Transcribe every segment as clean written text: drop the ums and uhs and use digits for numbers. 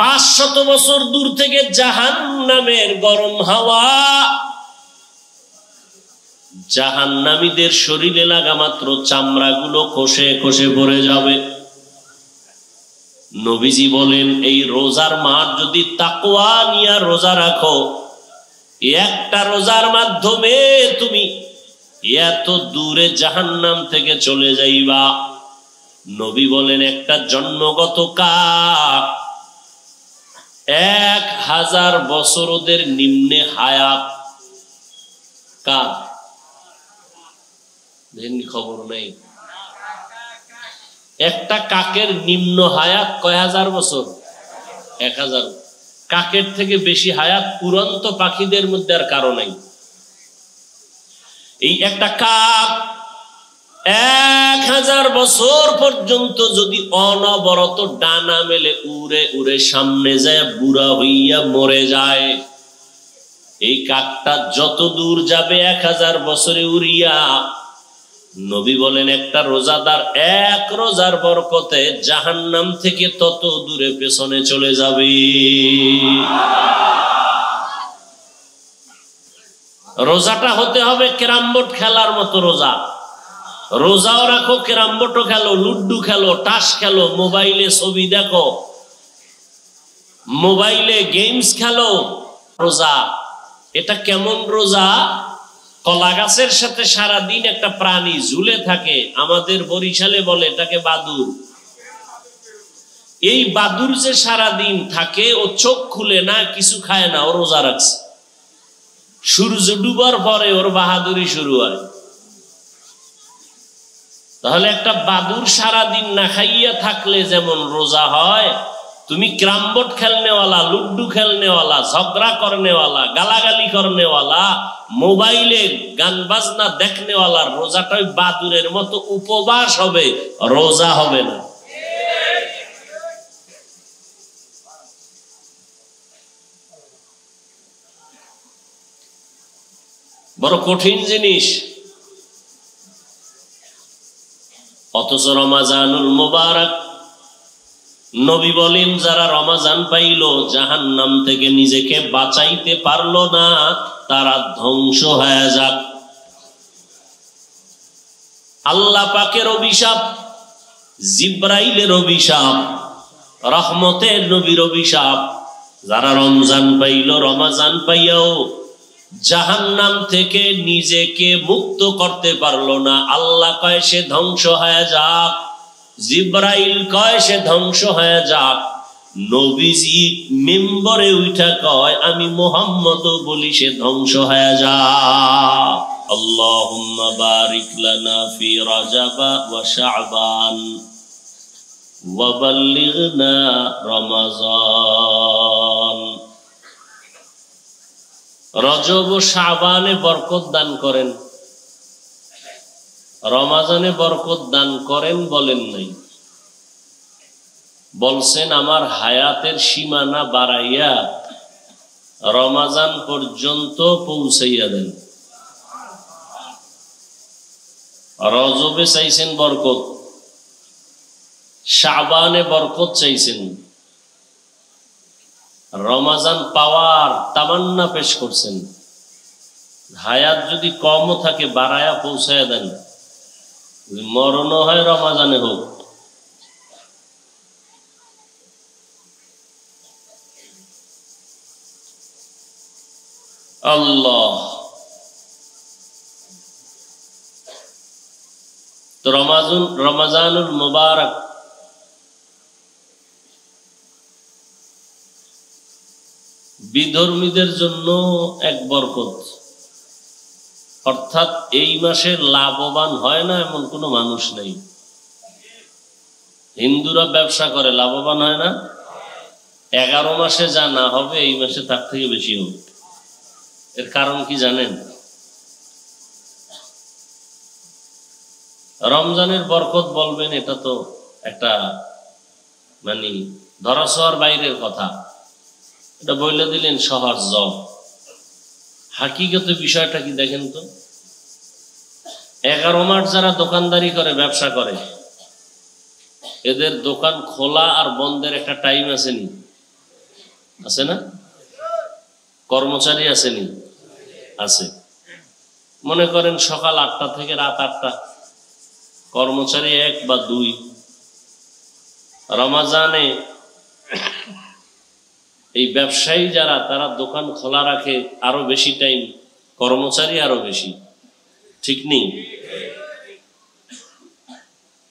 500 বছর দূর থেকে জাহান্নামের গরম হাওয়া জাহান্নামীদের শরীরে লাগা মাত্র চামড়াগুলো খসে খসে পড়ে যাবে। নবীজি বলেন, এই রোজার মাস যদি তাকওয়া নিয়ে রোজা রাখো, একটা রোজার মাধ্যমে তুমি এত দূরে জাহান্নাম থেকে চলে যাইবা। নবী বলেন, একটা জন্মগত কাক 1000 বছর ওদের নিম্নে হায়াত। কাক খবর নেই, একটা কাকের নিম্ন হায়াত কয় হাজার বছর? 1000। কাকের থেকে বেশি হায়াত উড়ন্ত পাখিদের মধ্যে আর কারো নাই। এই একটা কাক 1000 বছর পর্যন্ত যদি অনবরত ডানা মেলে উড়ে উড়ে সামনে যায়, বুড়া হইয়া মরে যায়, এই কাকটা যত দূর যাবে 1000 বছরে উড়িয়া, নবী বলেন একটা রোজাদার এক রোজার বরকতে জাহান্নাম থেকে তত দূরে পেছনে চলে যাবে। রোজাটা হতে হবে ক্যারাম বোর্ড খেলার মতো রোজা। রোজাও রাখো, ক্যারাম বোর্ডও খেলো, লুড্ডু খেলো, তাস খেলো, মোবাইলে ছবি দেখো, মোবাইলে গেমস খেলো। রোজা এটা কেমন রোজা? কলা গাছের সাথে সারাদিন একটা প্রাণী ঝুলে থাকে, আমাদের বরিশালে বলে এটাকে বাদুর। এই বাদুর যে সারাদিন থাকে, ও চোখ খুলে না, কিছু খায় না, ও রোজা রাখছে। সূর্য ডুবার পরে ওর বাহাদুরি শুরু হয়। তাহলে একটা বাদুর সারাদিন না খাইয়া থাকলে যেমন রোজা হয়, তুমি ক্যারাম বোর্ড খেলনেওয়ালা, লুড্ডু খেলনেওয়ালা, ঝগড়া করনেওয়ালা, গালাগালি করনেওয়ালা, মোবাইলে গান বাজনা দেখনেওয়ালা রোজাটা ওই বাদুরের মতো উপবাস হবে, রোজা হবে না। বড় কঠিন জিনিস। অথচ রমাজানুল মুবারক, নবী বলেন যারা রমাজান পাইল, জাহান্নাম থেকে নিজেকে বাঁচাইতে পারলো না, তারা ধ্বংস হয়ে যাক। আল্লাহ পাকের অভিশাপ, জিব্রাইলের অভিশাপ, রহমতের নবীর অভিশাপ। যারা রমজান পাইল, রমাজান পাইয়াও জাহান্নাম থেকে নিজেকে মুক্ত করতে পারলো না, আল্লাহ কয় সে ধ্বংস হয়ে যাক, জিব্রাইল কয় সে ধ্বংস হয়ে যাক, নবীজি মিম্বরে উঠা কয় আমি মুহাম্মদ বলি সে ধ্বংস হয়ে যাক। আল্লাহুম্মা বারিক লানা ফি রাজাব ওয়া শাবান ওয়া বাল্লিগনা রমাজান। রজব ও শাবানে বরকত দান করেন, রমাজানে বরকত দান করেন বলেন নাই, বলছেন আমার হায়াতের সীমানা বাড়াইয়া রমাজান পর্যন্ত পৌঁছাইয়া দেন। রজবে চাইছেন বরকত, শাবানে বরকত চাইছেন, রমাজান পাওয়ার তামান্না পেশ করছেন। হায়াত যদি কমও থাকে বাড়ায়া পৌঁছাইয়া দেন, মরণ হয় রমাজানে হোক। আল্লাহ তো রমাজানুল মুবারক বিধর্মীদের জন্য এক বরকত। অর্থাৎ এই মাসে লাভবান হয় না এমন কোনো মানুষ নেই। হিন্দুরা ব্যবসা করে, লাভবান হয় না? 11 মাসে যা না হবে এই মাসে তার থেকে বেশি হবে। এর কারণ কি জানেন? রমজানের বরকত বলবেন, এটা তো একটা মানে ধরাছোঁয়ার বাইরের কথা, এটা বলে দিলেন সহজ জব। হাকিগত বিষয়টা কি দেখেন তো। 11 মাস যারা দোকানদারি করে, ব্যবসা করে, এদের দোকান খোলা আর বন্ধের একটা টাইম আছে নি? আছে না? কর্মচারী আসেনি? আছে। মনে করেন সকাল 8টা থেকে রাত 8টা, কর্মচারী 1 বা 2। রমাজানে এই ব্যবসায়ী যারা, তারা দোকান খোলা রাখে আরো বেশি টাইম, কর্মচারী আরো বেশি, ঠিক নেই?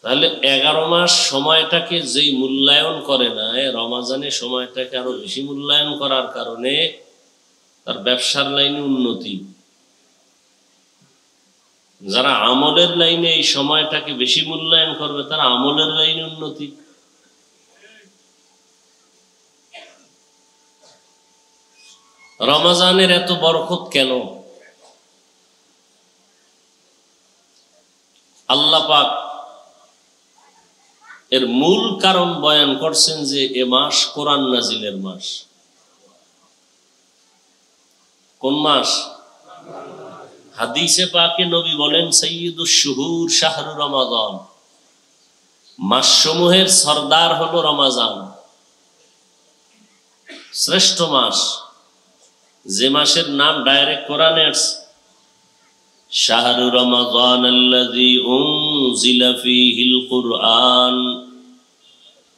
তাহলে 11 মাস সময়টাকে যেই মূল্যায়ন করে না, রমাজানে সময়টাকে আরো বেশি মূল্যায়ন করার কারণে তার ব্যবসার লাইনে উন্নতি। যারা আমলের লাইনে এই সময়টাকে বেশি মূল্যায়ন করবে, তারা আমলের লাইনে উন্নতি। রমাজানের এত বরকত কেন? আল্লাহ পাক এর মূল কারণ বয়ান করছেন যে এ মাস কোরআন নাজিলের মাস। কোন মাস? হাদিসে পাকে নবী বলেন সাইয়্যিদুশ শুহুর শাহরু রমাদান, মাসসমূহের সরদার হলো রমাজান, শ্রেষ্ঠ মাস। যে মাসের নাম ডাইরেক্ট কোরআনে আছে, শাহরু রমাদান আল্লাযী উনজিলা ফীহিল কুরআন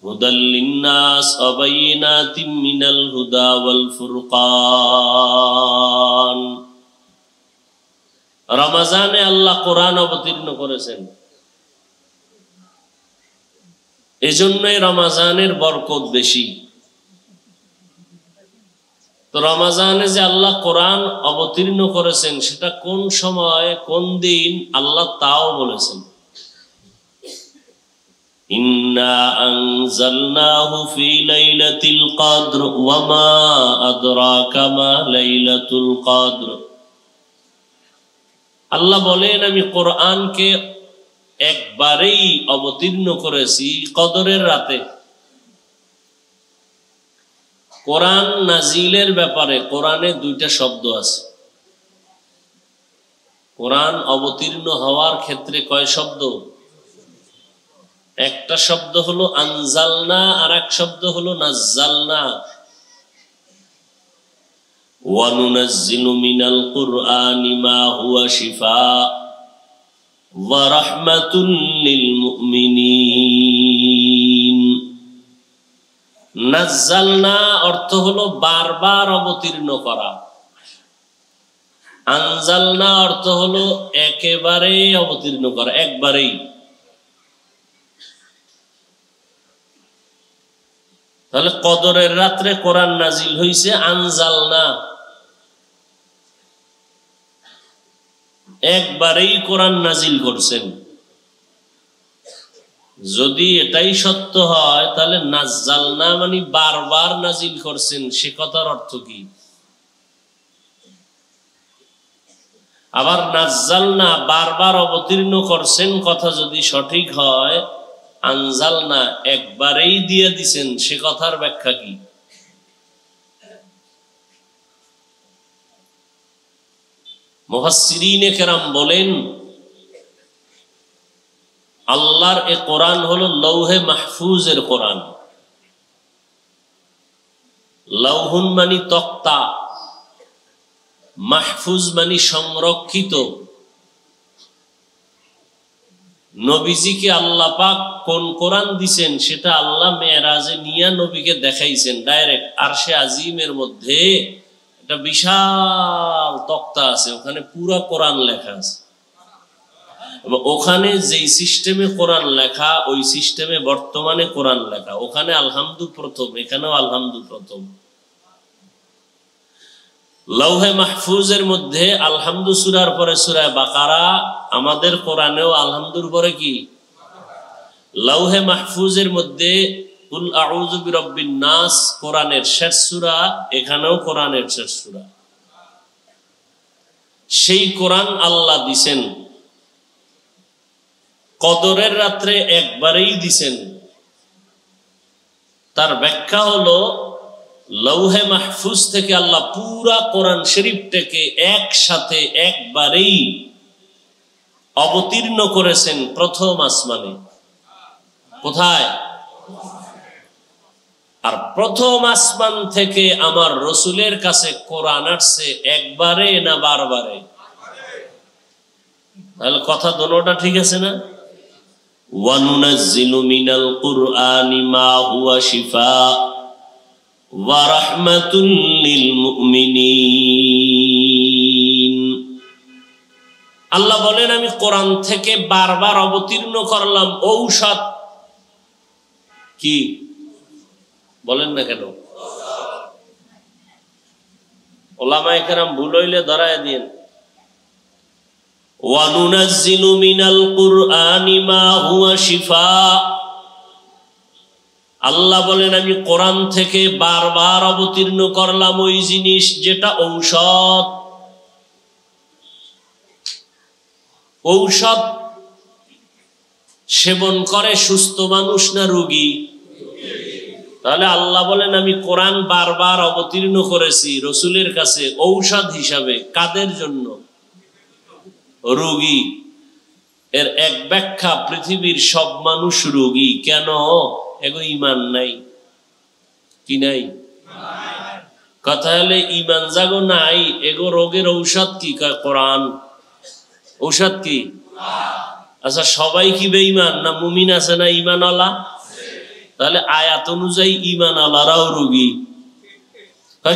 হুদাল লিন্নাস ওয়া বাইয়িনাতিম মিনাল হুদা ওয়াল ফুরকান। রমাজানে আল্লাহ কোরআন অবতীর্ণ করেছেন, এজন্যই রমাজানের বরকত বেশি। তো রমাজানে যে আল্লাহ কোরআন অবতীর্ণ করেছেন, সেটা কোন সময় কোন দিন আল্লাহ তাও বলেছেন। ইন্না আনজালনাহু ফি লাইলাতিল কদর ওয়া মা আদরাকা মা লাইলাতুল কদর। আল্লাহ বলেন আমি কোরআনকে একবারেই অবতীর্ণ করেছি কদরের রাতে। কোরআন নাজিলের ব্যাপারে কোরআনে 2টা শব্দ আছে। কোরআন অবতীর্ণ হওয়ার ক্ষেত্রে কয় শব্দ? একটা শব্দ হলো আনজালনা, আর এক শব্দ হলো নাজ্জালনা। ওয়া নুনাজ্জিলু মিনাল কুরআনি মা হুয়া শিফা ওয়া রাহমাতুল লিল মুমিনিন। নাজ্জালনা অর্থ হলো বারবার অবতীর্ণ করা, আনজালনা অর্থ হলো একেবারে অবতীর্ণ করা, একবারেই। তাহলে কদরের রাত্রে কোরআন নাজিল হইছে আনজালনা, একবারেই কোরআন নাজিল করছেন। যদি এটাই সত্য হয়, তাহলে নাজ্জালনা মানে বারবার নাজিল করছেন, সে কথার অর্থ কি? আবার নাজ্জালনা বারবার অবতীর্ণ করছেন কথা যদি সঠিক হয়, আনজালনা একবারেই দিয়ে দিছেন, সে কথার ব্যাখ্যা কি? মুফাসসিরিনে কেরাম বলেন আল্লাহর এ কোরআন হলো লৌহে মাহফুজের কোরআন। লৌহুন মানি তক্তা, মাহফুজ মানি সংরক্ষিত। নবীজিকে আল্লাহ পাক কোন কোরআন দিছেন, সেটা আল্লাহ মেরাজে নিয়ে নবীকে দেখাইছেন ডাইরেক্ট। আরশে আজিমের মধ্যে একটা বিশাল তক্তা আছে, ওখানে পুরা কোরআন লেখা আছে। ওখানে যেই সিস্টেমে কোরআন লেখা, ওই সিস্টেমে বর্তমানে কোরআন লেখা। ওখানে আলহামদু প্রথম, এখানেও আলহামদু প্রথম। লৌহে মাহফুজের মধ্যে আলহামদু সূরার পরে সূরা বাকারা, আমাদের কোরআনেও আলহামদুর পরে কি? লৌহে মাহফুজের মধ্যে কুল আউযু বিরাব্বিন নাস কোরআনের শেষ সূরা, এখানেও কোরআনের শেষ সূরা। সেই কোরআন আল্লাহ দিছেন, কদরের রাত্রে একবারেই দিছেন। তার ব্যাখ্যা হলো লৌহে মাহফুজ থেকে আল্লাহ পুরা কোরআন শরীফটাকে একসাথে একবারেই অবতীর্ণ করেছেন প্রথম আসমানে। কোথায়? আর প্রথম আসমান থেকে আমার রসুলের কাছে কোরআন আসছে একবারে না বারবারে? তাহলে কথা দোনোটা ঠিক আছে না? ওয়ানুনাজ্জিলু মিনাল কুরআনি মা হুয়া শিফা ওয়া রাহমাতুল লিল মুমিনিন। আল্লাহ বলেন আমি কোরআন থেকে বারবার অবতীর্ণ করলাম ঔষধ। কি বলেন না কেন? ওলামায়ে কেরাম ভুল হইলে ধরায় দিন। ওয়ানুনাজ্জিলু মিনাল কুরআনি মা হুয়া শিফা, আল্লাহ বলেন আমি কোরআন থেকে বারবার অবতীর্ণ করলাম ওই জিনিস যেটা ঔষধ। ঔষধ সেবন করে সুস্থ মানুষ না রোগী? তাহলে আল্লাহ বলেন আমি কোরআন বারবার অবতীর্ণ করেছি রসুলের কাছে ঔষধ হিসাবে। কাদের জন্য? রোগী। এর এক ব্যাখ্যা পৃথিবীর সব মানুষ রোগী। কেন? এগো ঈমান নাই। কি নাই? কথা হলে ঈমান জাগো নাই, এগো রোগের ঔষধ কি? কোরআন। ঔষধ কি? আচ্ছা সবাই কি বেঈমান না মুমিন আছে না ঈমানওয়ালা? তাহলে আয়াত অনুযায়ী ঈমানওয়ালারাও রোগী।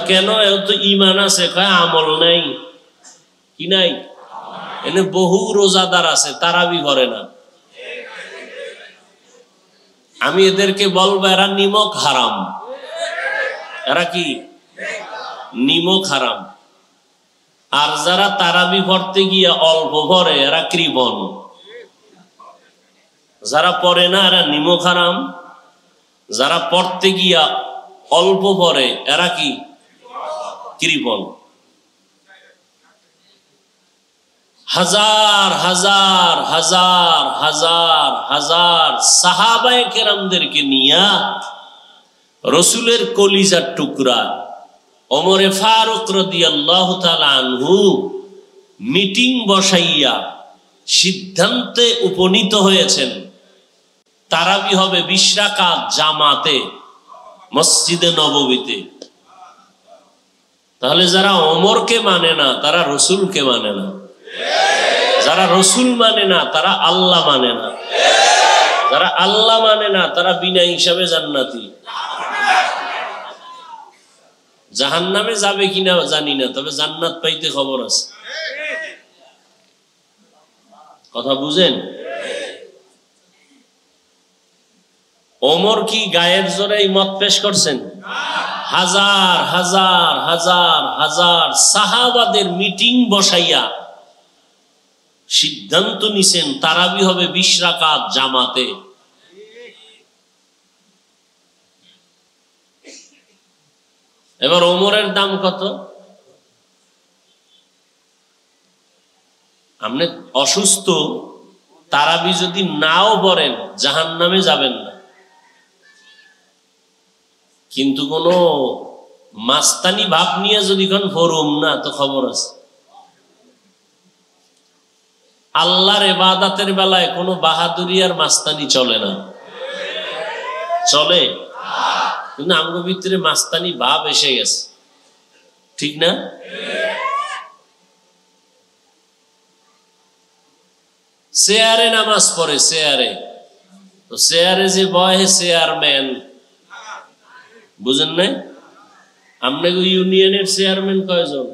কেন? এও তো ঈমান আছে, আমল নাই। কি নাই? এনে বহু রোজাদার আছে, তারাবি করে না। আমি এদেরকে বলবো এরা নিমক হারাম। এরা কি? নিমক হারাম। আর যারা তারাবি পড়তে গিয়া অল্প পড়ে এরা কৃপণ। যারা পড়ে না এরা নিমক হারাম, যারা পড়তে গিয়া অল্প পড়ে এরা কি? কৃপণ। হাজার হাজার হাজার হাজার হাজার সাহাবায়ে কেরামদেরকে নিয়া রসুলের কলিজার টুকরা ওমরে ফারুক রাদিয়াল্লাহু তাআলা আনহু মিটিং বসাইয়া সিদ্ধান্তে উপনীত হয়েছেন তারাবি হবে 20 রাকাত জামাতে মসজিদে নববীতে। তাহলে যারা ওমরকে মানে না তারা রসুলকে মানে না, যারা রসুল মানে না তারা আল্লাহ মানে না, যারা আল্লাহ মানে না তারা বিনা হিসাবে জান্নাতি। জাহান্নামে যাবে কিনা জানি না, তবে জান্নাত পাইতে খবর আছে। কথা বুঝেন? ওমর কি গায়ের জোরে মত পেশ করছেন? হাজার হাজার হাজার হাজার সাহাবাদের মিটিং বসাইয়া সিদ্ধান্ত নিছেন তারাবি হবে 20 রাকাত জামাতে। এবার ওমরের দাম কত? আপনি অসুস্থ তারাবি যদি নাও পড়েন জাহান্নামে যাবেন না, কিন্তু কোন মাস্তানি ভাব নিয়ে যদি কোন ফরুম না তো খবর আছে। আল্লাহর ইবাদতের বেলায় কোনো বাহাদুরি আর মাস্তানি চলে না। চলে? কিন্তু আমগো ভিতরে মাস্তানি ভাব এসে গেছে, ঠিক না? চেয়ারে নামাজ পড়ে, চেয়ারে তো চেয়ারে যে বয় চেয়ারম্যান, বুঝেন নাই? আপনাকে ইউনিয়নের চেয়ারম্যান কয়জন?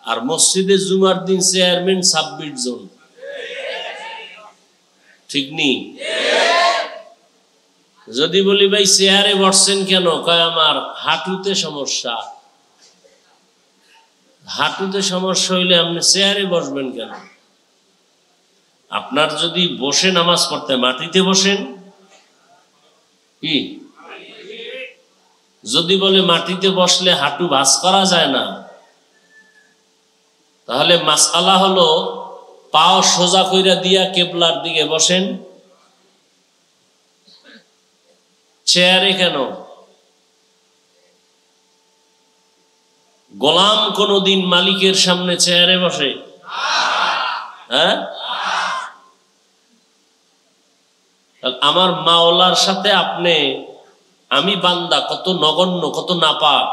আর মসজিদে জুমার দিন চেয়ারম্যান 26 জন, ঠিক নি? যদি বলি ভাই চেয়ারে বসছেন কেন, কয় আমার হাঁটুতে সমস্যা। হাঁটুতে সমস্যা হইলে আপনি চেয়ারে বসবেন কেন? আপনার যদি বসে নামাজ পড়তে মাটিতে বসেন। কি যদি বলে মাটিতে বসলে হাঁটু ভাঁজ করা যায় না, তাহলে মাসআলা হলো পাও সোজা কইরা দিয়া কেবলার দিকে বসেন। চেয়ারে কেন? গোলাম কোনদিন মালিকের সামনে চেয়ারে বসে? হ্যাঁ? আমার মাওলার সাথে আপনি আমি বান্দা, কত নগণ্য, কত নাপাক।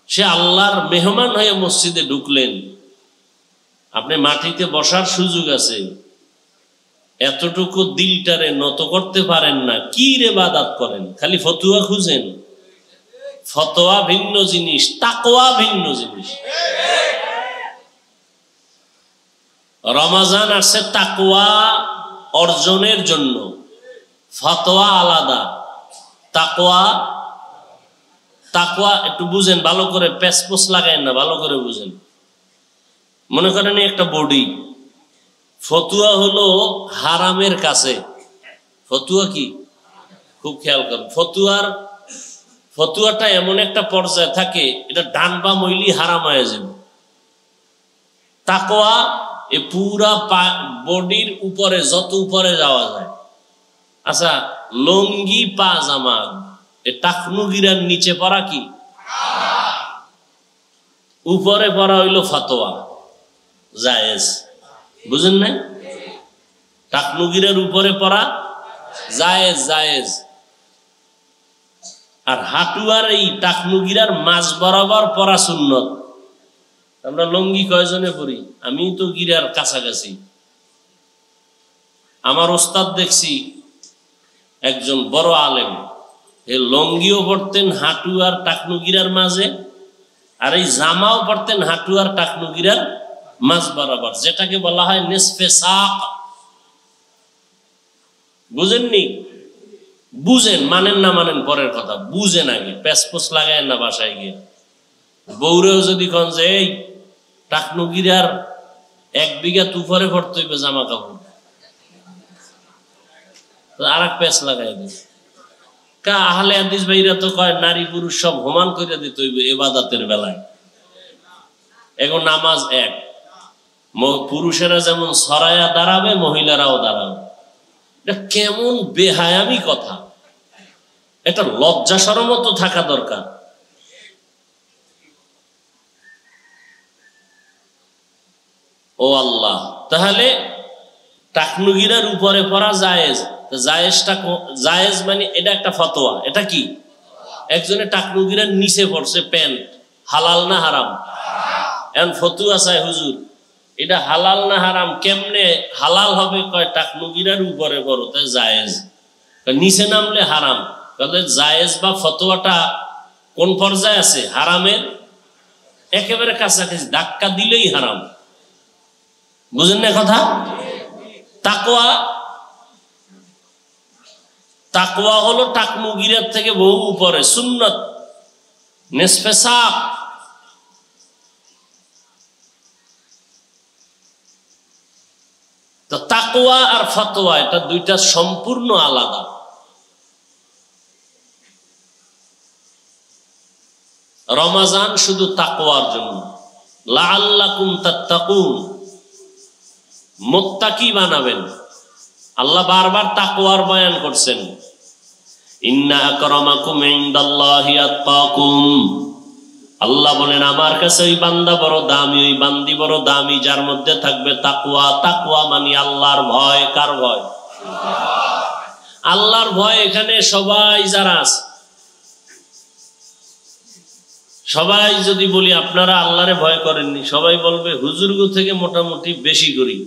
সে আল্লাহর মেহমান হয়ে মসজিদে ঢুকলেন, আপনি মাটিতে বসার সুযোগ আছে, এতটুকু দিলটারে নত করতে পারেন না, কি রে ইবাদত করেন? খালি ফতুয়া খুঁজেন। ফতোয়া ভিন্ন জিনিস, তাকওয়া ভিন্ন জিনিস। রমজান আসছে তাকওয়া অর্জনের জন্য, ফতোয়া আলাদা। তাকওয়া তাকওয়া একটু বুঝেন ভালো করে, প্যাসপোস লাগায়েন না, ভালো করে বুঝেন। মনে করেন একটা বডি, ফতুয়া হলো হারামের কাছে। ফতুয়া কি? খুব খেয়াল করেন। ফতুয়াটা এমন একটা পর্যায়ে থাকে, এটা ডান বা মইলি হারাম হয়ে যাবে। তাকওয়া এ পুরা বডির উপরে, যত উপরে যাওয়া যায়। আচ্ছা, লঙ্গি পাজামা এ টাকনুগিরার নিচে পড়া কি? উপরে পড়া হইল ফতোয়া, জায়েজ। বুঝেন না? টাকনুগিরার উপরে পড়া জায়েজ, জায়েজ। আর হাঁটুয়ার এই টাকনুগিরার মাঝ বরাবর পড়া সুন্নত। আমরা লঙ্গি কয়জনে পড়ি? আমি তো গিরার কাছাকাছি। আমার ওস্তাদ দেখছি একজন বড় আলেম, এই লঙ্গিও পড়তেন হাঁটু আর টাকনুগিরার মাঝে, আর এই জামাও পড়তেন হাঁটু আর টাকনুগিরার মাঝ বরাবর, যেটাকে বলা হয় নিসফে সাক। বুঝেননি? বুঝেন, মানেন না মানেন পরের কথা, বুঝেন আগে। প্যাসপোস লাগায়েন না বাসায় গিয়ে। বউরেও যদি কন যে এই টাকনুগিরার 1 বিঘা তুফরে পড়তে হইবে জামা কাপড়, আর এক প্যাস লাগাই দিবে। আহলে হাদিস ভাইরা তো কয় নারী পুরুষ সব সমান করে দিতে হইবে ইবাদতের বেলায়। এখন নামাজ এক, পুরুষেরা যেমন সরায়া দাঁড়াবে, মহিলারাও দাঁড়াবে। এটা কেমন বেহায়ামি কথা! এটা লজ্জা শরমও তো থাকা দরকার। ও আল্লাহ, তাহলে টাকনুগিরার উপরে পড়া জায়েজ। জায়েজটা জায়েজ মানে এটা একটা ফতোয়া। এটা কি? একজনে টাকনুগিরার নিচে পড়ছে প্যান্ট, হালাল না হারাম? এখন ফতুয়া চায় হুজুর এটা হালাল না হারাম? কেমনে হালাল হবে? কয় টাকনুগিরার উপরে পড়ো, তাই জায়েজ। নিচে নামলে হারাম। জায়েজ বা ফতোয়াটা কোন পর্যায়ে আছে? হারামের একেবারে কাছাকাছি, ধাক্কা দিলেই হারাম। বুঝেন না কথা? তাকওয়া, তাকওয়া হলো টাকনুগিরার থেকে বহু উপরে, সুন্নত, নিসফে সাক। তো তাকওয়া আর ফতোয়া এটা দুইটা সম্পূর্ণ আলাদা। রমজান শুধু তাকওয়ার জন্য, লাআল্লাকুম তাত্তাকুন, মুত্তাকি বানাবেন। আল্লাহ বারবার তাকওয়ার বয়ান করছেন, ইন্না আকরামাকুম ইনদাল্লাহি আতকাকুম। আল্লাহ বলেন আমার কাছে ওই বান্দা বড় দামি, ওই বান্দি বড় দামি যার মধ্যে থাকবে তাকওয়া। তাকওয়া মানে আল্লাহর ভয়। কার ভয়? আল্লাহর ভয়। এখানে সবাই যারা আছে, সবাই যদি বলি আপনারা আল্লাহরে ভয় করেননি, সবাই বলবে হুজুরগো থেকে মোটামুটি বেশি করি।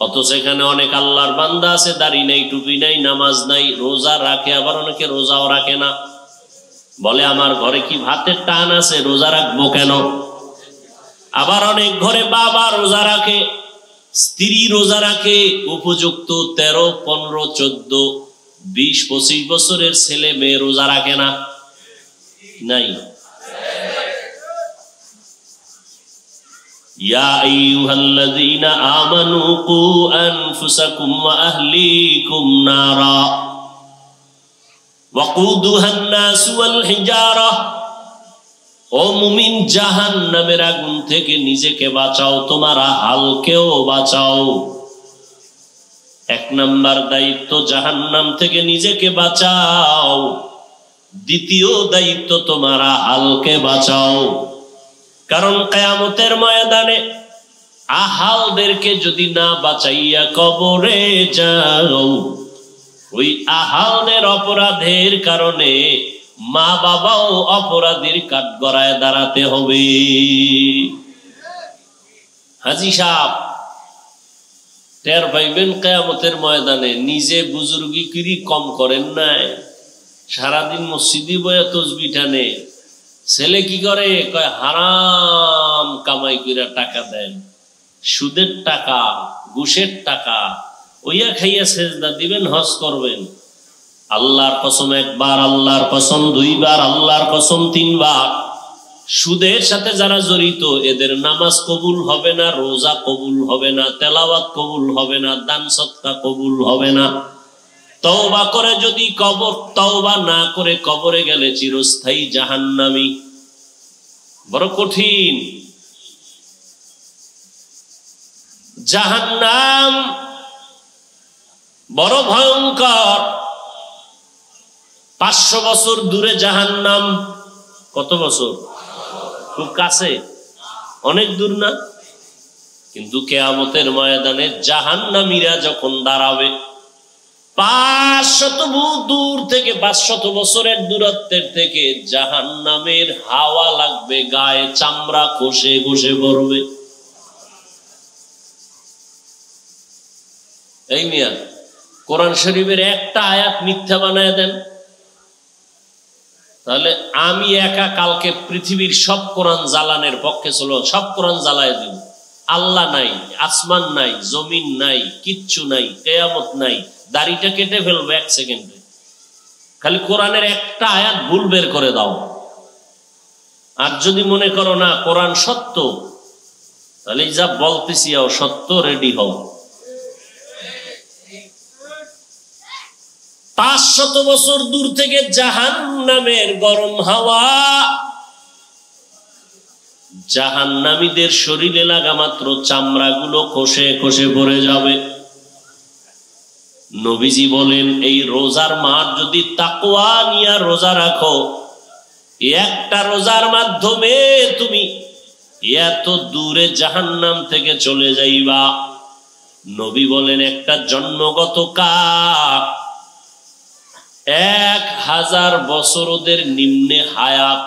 অথচ এখানে অনেক আল্লাহর বান্দা আছে, দাড়ি নাই, টুপি নাই, নামাজ নাই, রোজা রাখে, আবার অনেকে রোজাও রাখে না। বলে আমার ঘরে কি ভাতের টান আছে, রোজা রাখবো কেন? আবার অনেক ঘরে বাবা রোজা রাখে, স্ত্রী রোজা রাখে, উপযুক্ত 13, 15, 14, 20, 25 বছরের ছেলে মেয়ে রোজা রাখে না? নাই? ইয়া আইয়ুহাল্লাযীনা আমানু কু আনফুসাকুম ওয়া আহলিকুম নারা ওয়াকুদুহান নাস ওয়াল হিজারা। ও মুমিন, জাহান্নামের আগুন থেকে নিজেকে বাঁচাও, তোমার আহলকেও বাঁচাও। 1 নাম্বার দায়িত্ব জাহান্নাম থেকে নিজেকে বাঁচাও। দ্বিতীয় দায়িত্ব তোমার আহলকে বাঁচাও। কারণ কিয়ামতের ময়দানে আহালদেরকে যদি না বাঁচাইয়া কবরে যাও, ওই আহালদের অপরাধের কারণে মা বাবাও অপরাধীর কাঠগড়ায় দাঁড়াতে হবে। হাজী সাহেব টের পাইবেন কিয়ামতের ময়দানে, নিজে বুজুর্গিগিরি কম করেন নাই, সারাদিন মসজিদে বয়া তসবিহ টানে, ছেলে কি করে, কয় হারাম কামাই করে টাকা দেন, সুদের টাকা, ঘুষের টাকা, ওইয়া খাইয়া সেজদা দিবেন, হজ করবেন। আল্লাহর কসম একবার, আল্লাহর কসম দুইবার, আল্লাহর কসম তিনবার, সুদের সাথে যারা জড়িত এদের নামাজ কবুল হবে না, রোজা কবুল হবে না, তেলাওয়াত কবুল হবে না, দান সদকা কবুল হবে না। তওবা করে যদি তওবা না করে কবরে গেলে চিরস্থায়ী জাহান্নামী। বড় কঠিন জাহান্নাম, বড় ভয়ঙ্কর। 500 বছর দূরে জাহান্নাম। কত বছর? খুব কাছে, অনেক দূর না। কিন্তু কিয়ামতের ময়দানে জাহান্নামীরা যখন দাঁড়াবে, 500 দূর থেকে, 500 বছরের দূরত্বের থেকে জাহান্নামের হাওয়া লাগবে গায়ে, চামড়া খসে খসে পড়বে। এই মিয়া, কোরআন শরীফের একটা আয়াত মিথ্যা বানায় দেন, তাহলে আমি একা কালকে পৃথিবীর সব কোরআন জ্বালানের পক্ষে ছিল, সব কোরআন জ্বালায় দিব। আল্লাহ নাই, আসমান নাই, জমিন নাই, কিচ্ছু নাই, কিয়ামত নাই, দাড়িটা কেটে ফেলবো 1 সেকেন্ডে। খালি কোরআনের একটা আয়াত ভুল বের করে দাও। আর যদি মনে করো না কোরআন সত্য, তাহলে যা বলতেছি সত্য, রেডি হও। 500 বছর দূর থেকে জাহান্নামের গরম হাওয়া জাহান্নামীদের শরীরে লাগা মাত্র চামড়াগুলো খসে খসে পড়ে যাবে। নবীজি বলেন, এই রোজার মাস যদি তাকওয়া নিয়ে রোজা রাখো, একটা রোজার মাধ্যমে তুমি এত দূরে জাহান্নাম থেকে চলে যাইবা। নবী বলেন, একটা জন্মগত কাক 1000 বছর ওদের নিম্নে হায়াত।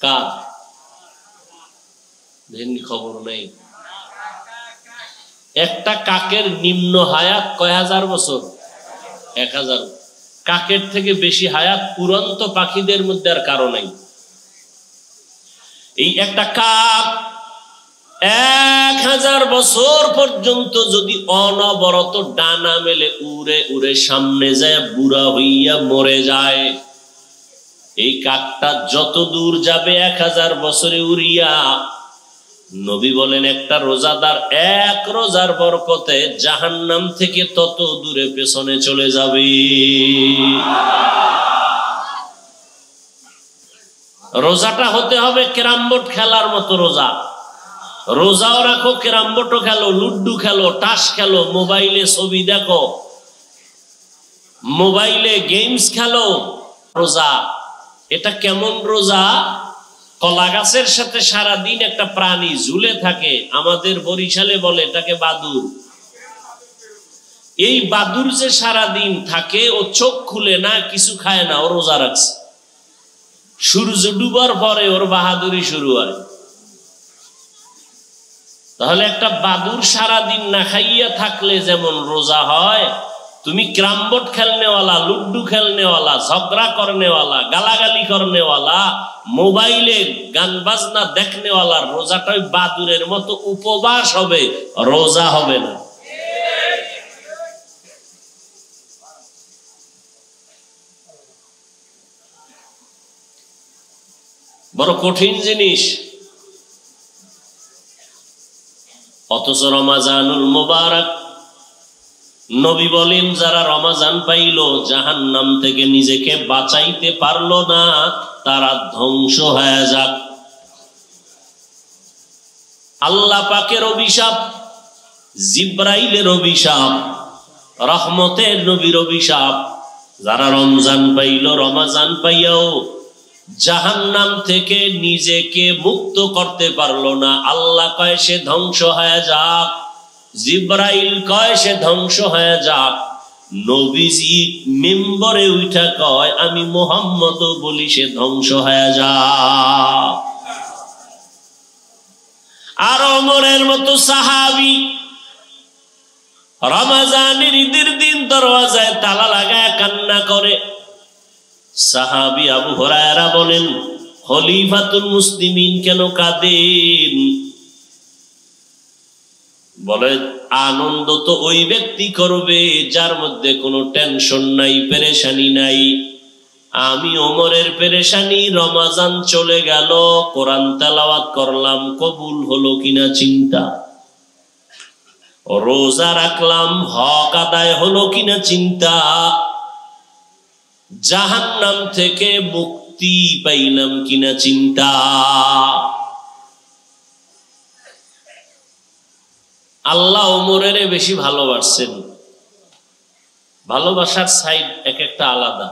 কাক খবর নেই, একটা কাকের নিম্ন হায়াত কয় হাজার বছর? 1000। কাকের থেকে বেশি হায়াত উড়ন্ত পাখিদের মধ্যে আর কারো নাই। এই একটা কাক 1000 বছর পর্যন্ত যদি অনবরত ডানা মেলে উড়ে উড়ে সামনে যায়, বুড়া হইয়া মরে যায়, এই কাকটা যত দূর যাবে 1000 বছরে উড়িয়া, নবী বলেন একটা রোজাদার এক রোজার বরকতে জাহান্নাম থেকে তত দূরে পেছনে চলে যাবে। রোজাটা হতে হবে ক্যারাম বোর্ড খেলার মতো রোজা। রোজাও রাখো, ক্যারাম বোর্ডও খেলো, লুড্ডু খেলো, টাস খেলো, মোবাইলে ছবি দেখো, মোবাইলে গেমস খেলো। রোজা এটা কেমন রোজা? কলা গাছের সাথে সারাদিন একটা প্রাণী ঝুলে থাকে, আমাদের বরিশালে বলে এটাকে বাদুর। এই বাদুর যে সারাদিন থাকে, ও চোখ খুলে না, কিছু খায় না, ও রোজা রাখছে। সূর্য ডুবার পরে ওর বাহাদুরি শুরু হয়। তাহলে একটা বাদুর সারাদিন না খাইয়া থাকলে যেমন রোজা হয়, তুমি ক্যারাম বোর্ড খেলনেওয়ালা, লুড্ডু খেলনেওয়ালা, ঝগড়া করনেওয়ালা, গালাগালি করনেওয়ালা, মোবাইলে গান বাজনা দেখনেওয়ালা রোজাটা ওই বাদুরের মতো উপবাস হবে, রোজা হবে না। বড় কঠিন জিনিস। অথচ রমাজানুল মুবারক, নবী বলেন যারা রমাজান পাইল, জাহান্নাম থেকে নিজেকে বাঁচাইতে পারলো না, তারা ধ্বংস হয়ে যাক। আল্লাহ পাকের অভিশাপ, জিব্রাইলের অভিশাপ, রহমতের নবীর অভিশাপ। যারা রমজান পাইল, রমাজান পাইয়াও জাহান্নাম থেকে নিজেকে মুক্ত করতে পারলো না, আল্লাহ কয় সে ধ্বংস হয়ে যাক, জিব্রাইল কয় সে ধ্বংস হয়ে যাক, নবীজি মিম্বরে উঠা কয় আমি মুহাম্মদ বলি সে ধ্বংস হয়ে যাক। আর ওমরের মতো সাহাবী রমজানের ঈদের দিন দরওয়াজায় তালা লাগায় কান্না করে। সাহাবী আবু হুরায়রা বলেন, খলিফাতুল মুসলিমিন কেন কাঁদেন? বলে আনন্দ তো ওই ব্যক্তি করবে যার মধ্যে কোনো টেনশন নাই, পেরেশানি নাই। আমি ওমরের পেরেশানি, রমজান চলে গেল, কোরআন তেলাওয়াত করলাম, কবুল হলো কিনা চিন্তা, রোজা রাখলাম, হক আদায় হলো কিনা চিন্তা, জাহান্নাম থেকে মুক্তি পাইলাম কিনা চিন্তা। আল্লাহ ওমরের বেশি ভালোবাসছেন। ভালোবাসার সাইড এক একটা আলাদা।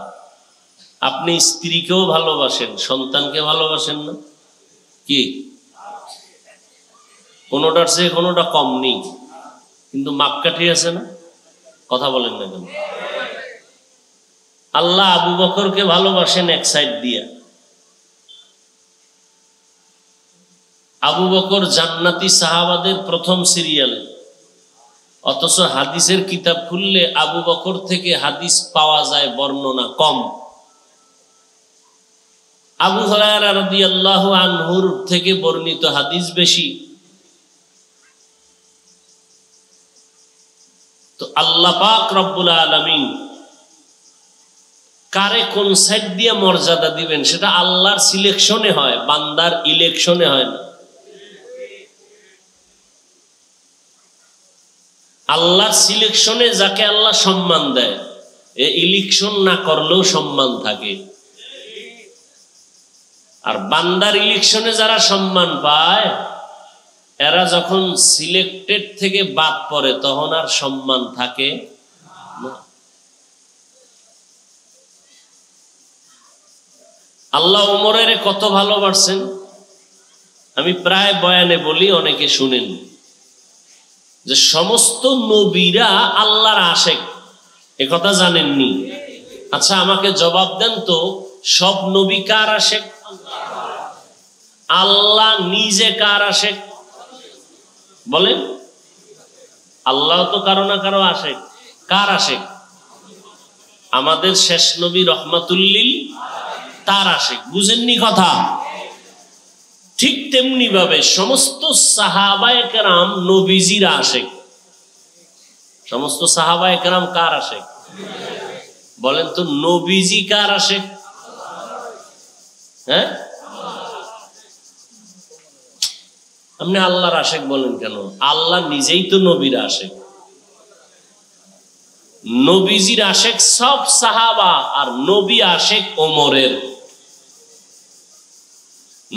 আপনি স্ত্রীকেও ভালোবাসেন, সন্তানকে ভালোবাসেন না কি? কোনোটার চেয়ে কোনোটা কম নেই, কিন্তু মাপকাঠি আছে না? কথা বলেন না কেন? আল্লাহ আবু বকরকে ভালোবাসেন এক সাইড দিয়া। আবু বকর জান্নাতি সাহাবাদের প্রথম সিরিয়াল, অথচ হাদিসের কিতাব খুললে আবু বকর থেকে হাদিস পাওয়া যায় বর্ণনা কম। আবু হুরায়রা রাদিয়াল্লাহু আনহুর থেকে বর্ণিত হাদিস বেশি। তো আল্লাহ পাক রব্বুল আলামিন কারে কোন সাইড দিয়ে মর্যাদা দিবেন সেটা আল্লাহর সিলেকশনে হয়, বান্দার ইলেকশনে হয় না। আল্লাহর সিলেকশনে যাকে আল্লাহ সম্মান দেয়, এ ইলেকশন না করলেও সম্মান থাকে। আর বান্দার ইলেকশনে যারা সম্মান পায়, এরা যখন সিলেক্টেড থেকে বাদ পড়ে তখন আর সম্মান থাকে না। আল্লাহ ওমরের কত ভালোবাসেন, আমি প্রায় বয়ানে বলি, অনেকে শুনেন যে সমস্ত নবীরা আল্লাহর আশেক, এ কথা জানেননি? আচ্ছা আমাকে জবাব দেন তো, সব নবী কার আশেক? আল্লাহ নিজে কার আশেক বলেন? আল্লাহ তো কারো না কারো আশেক। কার আশেক? আমাদের শেষ নবী রহমাতুল্লিল তার আশেক। বুঝেননি কথা? ঠিক তেমনি ভাবে সমস্ত সাহাবায়ে কেরাম নবীজির আশেক। সমস্ত সাহাবায়ে কেরাম কার আশেক বলেন তো? নবীজি কার আশেক? হ্যাঁ, আপনি আল্লাহর আশেক বলেন কেন? আল্লাহ নিজেই তো নবীর আশেক। নবীজির আশেক সব সাহাবা, আর নবী আশেক ওমরের।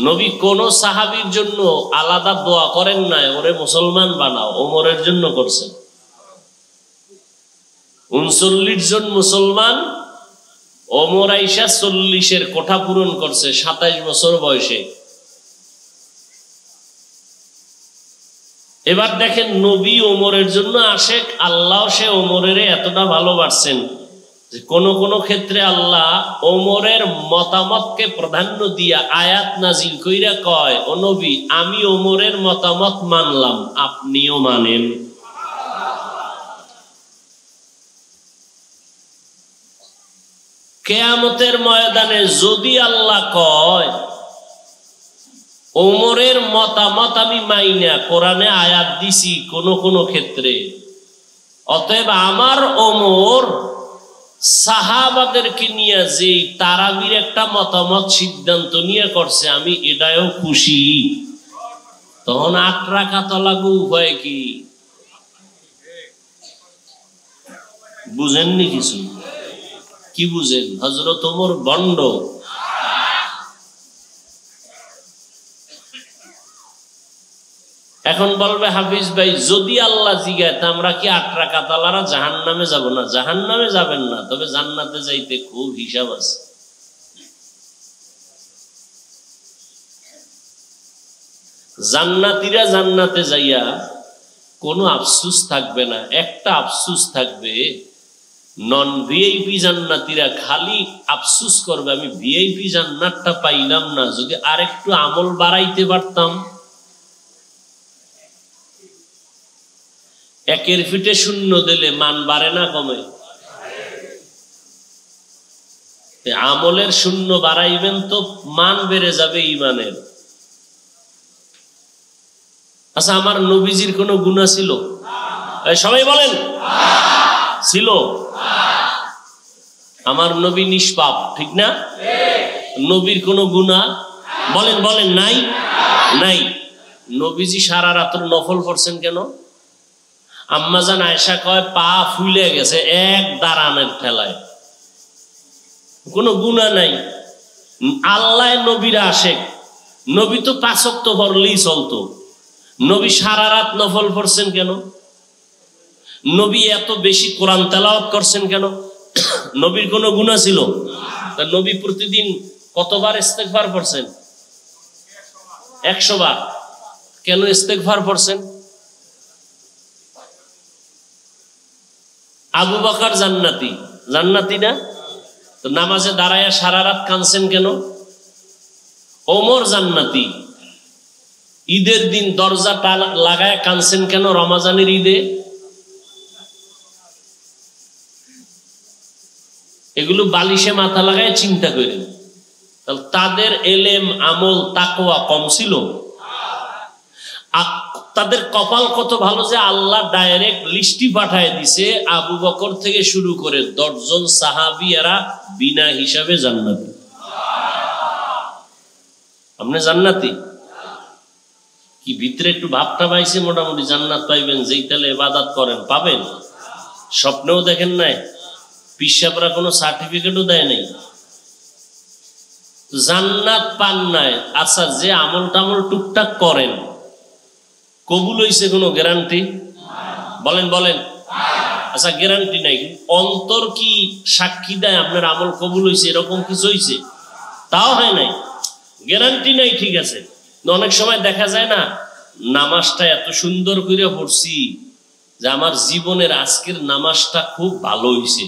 নবী কোন সাহাবীর জন্য আলাদা দোয়া করেন নাই, ওরে মুসলমান বানাও, ওমরের জন্য করছেন। 39 জন মুসলমান, ওমর আইসা 40-এর কোঠা পূরণ করছে 27 বছর বয়সে। এবার দেখেন, নবী ওমরের জন্য আশেক, আল্লাহ সে ওমরের এতটা ভালোবাসছেন যে কোন কোন ক্ষেত্রে আল্লাহ ওমরের মতামতকে প্রাধান্য দিয়া আয়াত নাজিল কইরা কয়, ও নবী আমি ওমরের মতামত মানলাম, আপনিও মানেন। কিয়ামতের ময়দানে যদি আল্লাহ কয় ওমরের মতামত আমি মাইনা কোরআনে আয়াত দিছি কোন কোন ক্ষেত্রে, অতএব আমার ওমর সাহাবাদেরকে নিয়ে যে তারাবির একটা মতামত সিদ্ধান্ত নিয়ে করছে, আমি এটাও খুশি, তখন 8 রাকাত লাগু উপায় কি? বুঝেননি কিছু? কি বুঝেন? হযরত ওমর বন্ড। এখন বলবে হাফিজ ভাই, যদি আল্লাহ জিগায় তা আমরা কি 8 রাকাত আলারা জাহান্নামে যাব না? জাহান্নামে যাবেন না, তবে জান্নাতে যাইতে খুব হিসাব আছে। জান্নাতীরা জান্নাতে যাইয়া কোনো আফসোস থাকবে না, একটা আফসোস থাকবে, নন ভিআইপি জান্নাতীরা খালি আফসোস করবে আমি ভিআইপি জান্নাতটা পাইলাম না, যদি আরেকটু আমল বাড়াইতে পারতাম। একের ফিটে শূন্য দিলে মান বাড়ে না কমে? আমলের শূন্য বাড়াইবেন তো মান বেড়ে যাবে ইমানের। আচ্ছা, আমার নবীজির কোনো গুনাহ ছিল? সবাই বলেন ছিল। আমার নবী নিষ্পাপ, ঠিক না? নবীর কোনো গুনাহ বলেন বলেন নাই? নাই। নবীজি সারা রাত্র নফল পড়ছেন কেন? আম্মাজান আয়েশা কয় পা ফুলে গেছে এক দাঁড়ানোর ঠেলায়। কোনো গুনাহ নাই। আল্লাহ নবীরা আশেক, নবী তো 5 ওয়াক্ত পড়লেই চলতো, নবী সারা রাত নফল পড়ছেন কেন? নবী এত বেশি কোরআন তেলাওয়াত করছেন কেন? নবীর কোনো গুনাহ ছিল? নবী প্রতিদিন কতবার ইস্তেগফার পড়ছেন? 100 বার। কেন ইস্তেগফার পড়ছেন? আবু বকর জান্নাতি, জান্নাতি না? তো নামাজে দাঁড়ায়া সারা রাত কাঁদছেন কেন? ওমর জান্নাতি, ঈদের দিন দরজাটা লাগায় কাঁদছেন কেন রমজানের ঈদে? এগুলো বালিশে মাথা লাগায় চিন্তা করেন। তাদের এলেম আমল তাকওয়া কম ছিল? তাদের কপাল কত ভালো যে আল্লাহ ডাইরেক্ট লিস্টি পাঠায় দিছে, আবু বকর থেকে শুরু করে 10 জন সাহাবী এরা বিনা হিসাবে জান্নাতি। আপনি জান্নাতি কি ভিতরে একটু ভাবটা পাইছে মোটামুটি জান্নাত পাইবেন, যেই তাহলে ইবাদত করেন পাবেন? স্বপ্নেও দেখেন নাই? পিসাবরা কোনো সার্টিফিকেটও দেয় নাই, জান্নাত পান নাই। আচ্ছা, যে আমল টামল টুকটাক করেন কবুল হইছে কোনো গ্যারান্টি? বলেন বলেন। আচ্ছা, গ্যারান্টি নাই। অন্তর কি সাক্ষী দেয় আপনার আমল কবুল হইছে এরকম কিছু হইছে? তাও হয় নাই, গ্যারান্টি নাই। ঠিক আছে, অনেক সময় দেখা যায় না নামাজটা এত সুন্দর করে পড়ছি যে আমার জীবনের আজকের নামাজটা খুব ভালো হইছে,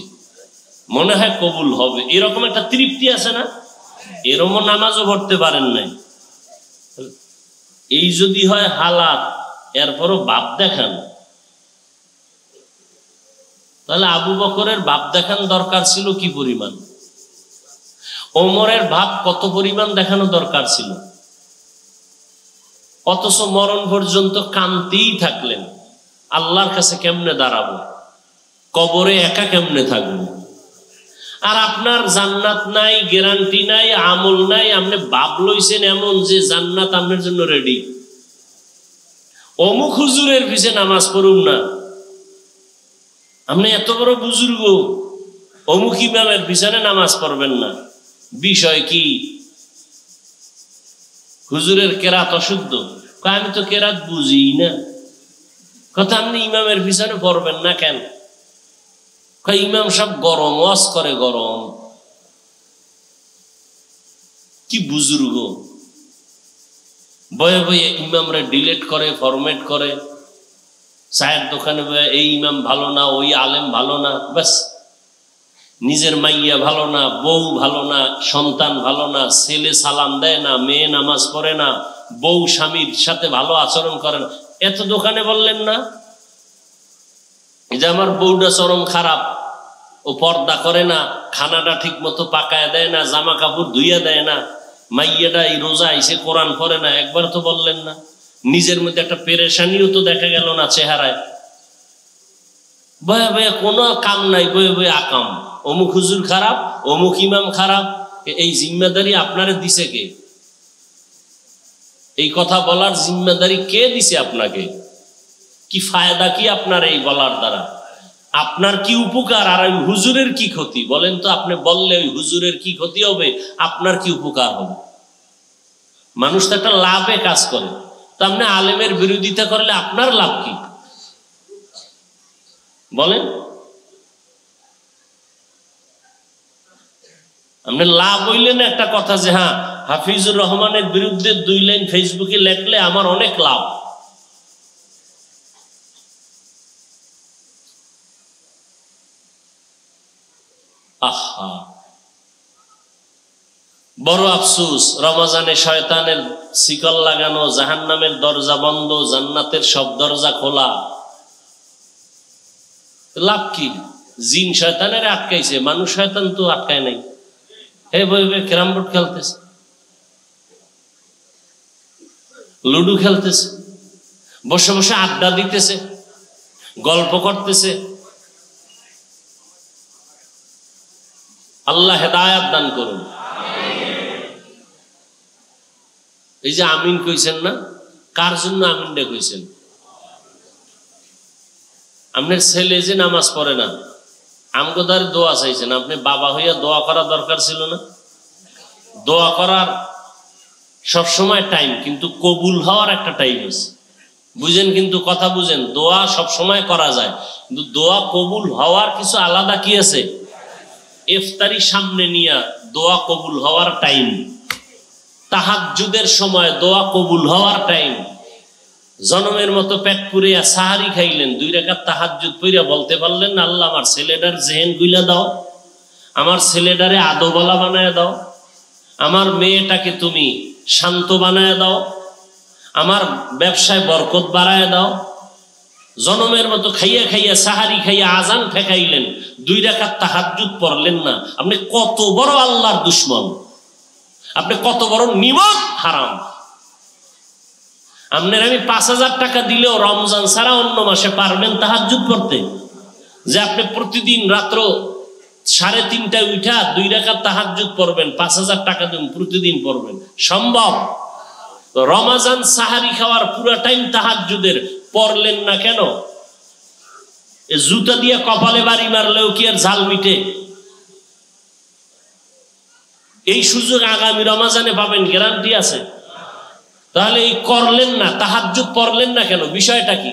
মনে হয় কবুল হবে, এরকম একটা তৃপ্তি আছে না? এরকম নামাজও পড়তে পারেন নাই। এই যদি হয় হালাত, এরপরও বাপ দেখান, তাহলে আবু বকরের বাপ দেখান দরকার ছিল কি পরিমাণ, ওমরের ভাব কত পরিমাণ দেখানো দরকার ছিল, অথচ মরণ পর্যন্ত কাঁদতেই থাকলেন। আল্লাহর কাছে কেমনে দাঁড়াবো, কবরে একা কেমনে থাকবো? আর আপনার জান্নাত নাই, গ্যারান্টি নাই, আমল নাই, আপনি বাপ লইছেন এমন যে জান্নাত আপনার জন্য রেডি। অমুক হুজুরের পিছে নামাজ পড়ুন না, আপনি এত বড় বুজুর্গ, অমুক ইমামের পিছনে নামাজ পড়বেন না। বিষয় কি? হুজুরের কেরাত অশুদ্ধ। আমি তো কেরাত বুঝি না। কথা, আপনি ইমামের পিছনে পড়বেন না কেন? ইমাম সব গরম ওয়াজ করে, গরম। কি বুজুর্গ, বয়ে বয়ে ইমামরা ডিলেট করে, ফরম্যাট করে, চায়ের দোকানে বয়ে এই ইমাম ভালো না, ওই আলেম ভালো না, ব্যাস। নিজের মাইয়া ভালো না, বউ ভালো না, সন্তান ভালো না, ছেলে সালাম দেয় না, মেয়ে নামাজ পড়ে না, বউ স্বামীর সাথে ভালো আচরণ করে না, এত দোকানে বললেন না? এই যে আমার বউটা চরম খারাপ, ও পর্দা করে না, খানাটা ঠিক মতো পাকায় দেয় না, জামা কাপড় ধুইয়া দেয় না, মাইয়াটা এই রোজা আইসে কোরআন পড়ে না, একবার তো বললেন না? নিজের মধ্যে একটা পেরেশানিও তো দেখা গেল না চেহারায়? বয়ে বয়ে কোনো কাম নাই, বয়ে বয়ে আকাম। অমুক হুজুর খারাপ, অমুক ইমাম খারাপ, এই জিম্মেদারি আপনারে দিছে কে? এই কথা বলার জিম্মেদারি কে দিছে আপনাকে? কি ফায়দা কি আপনার এই বলার দ্বারা? আপনার কি উপকার আর ওই হুজুরের কি ক্ষতি? বলেন তো, আপনি বললে ওই হুজুরের কি ক্ষতি হবে, আপনার কি উপকার হবে? মানুষ তো একটা লাভে কাজ করে, তো আপনি আলেমের বিরোধিতা করলে আপনার লাভ কি বলেন? আপনি লাভ হইলেন একটা কথা যে হ্যাঁ হাফিজুর রহমানের বিরুদ্ধে 2 লাইন ফেসবুকে লেখলে আমার অনেক লাভ। আহা, বড় আফসোস, রমজানে শয়তানের শিকল লাগানো, জাহান্নামের দরজা বন্ধ, জান্নাতের সব দরজা খোলা। লাভ কি? জিন শয়তানের আটকাইছে, মানুষ শয়তান তো আটকায় নাই। হে বইবে ক্যারাম বোর্ড খেলতেছে, লুডু খেলতেছে, বসে বসে আড্ডা দিতেছে, গল্প করতেছে। আল্লাহ হেদায়াত দান করুন। এই যে আমিন কইছেন না, কার জন্য আমিনটা কইছেন? আপনার ছেলে যে নামাজ পড়ে না, আমগো তার দোয়া চাইছেন, আপনি বাবা হইয়া দোয়া করা দরকার ছিল না? দোয়া করার সবসময় টাইম, কিন্তু কবুল হওয়ার একটা টাইম আছে, বুঝেন? কিন্তু কথা বুঝেন, দোয়া সবসময় করা যায়, কিন্তু দোয়া কবুল হওয়ার কিছু আলাদা কি আছে। ইফতারি সামনে নিয়া দোয়া কবুল হওয়ার টাইম, তাহাজ্জুদের সময় দোয়া কবুল হওয়ার টাইম। জনমের মতো পেট পুরিয়া সাহারি খাইলেন, 2 রাকাত তাহাজ্জুদ পড়িয়া বলতে পারলেন না, আল্লাহ আমার ছেলেটার জেহেন গুলা দাও, আমার ছেলেটারে আদোবালা বানায় দাও, আমার মেয়েটাকে তুমি শান্ত বানায় দাও, আমার ব্যবসায় বরকত বাড়ায় দাও। জনমের মতো খাইয়া খাইয়া সাহারি খাইয়া আজান ঠেকাইলেন, 2 রাকাত তাহাজ্জুদ পড়লেন না। আপনি কত বড় আল্লাহর দুশ্মন, আপনি কত বড় নিমক হারাম। আপনার আমি 5,000 টাকা দিলেও রমজান ছাড়া অন্য মাসে পারবেন তাহাজ্জুদ পড়তে? যে আপনি প্রতিদিন রাত্র 3:30টায় উঠা 2 রাকাত তাহাজ্জুদ পড়বেন, 5,000 টাকা দিন প্রতিদিন পড়বেন, সম্ভব? রমজান সাহারি খাওয়ার পুরো টাইম তাহাজ্জুদের পড়লেন না কেন? জুতা দিয়ে কপালে বাড়ি মারলেও কি আর ঝাল মিটে? এই সুযোগ আগামী রমজানে পাবেন, গ্যারান্টি আছে। তাহলে এই করলেন না, তাহাজ্জুদ পড়লেন না কেন? বিষয়টা কি?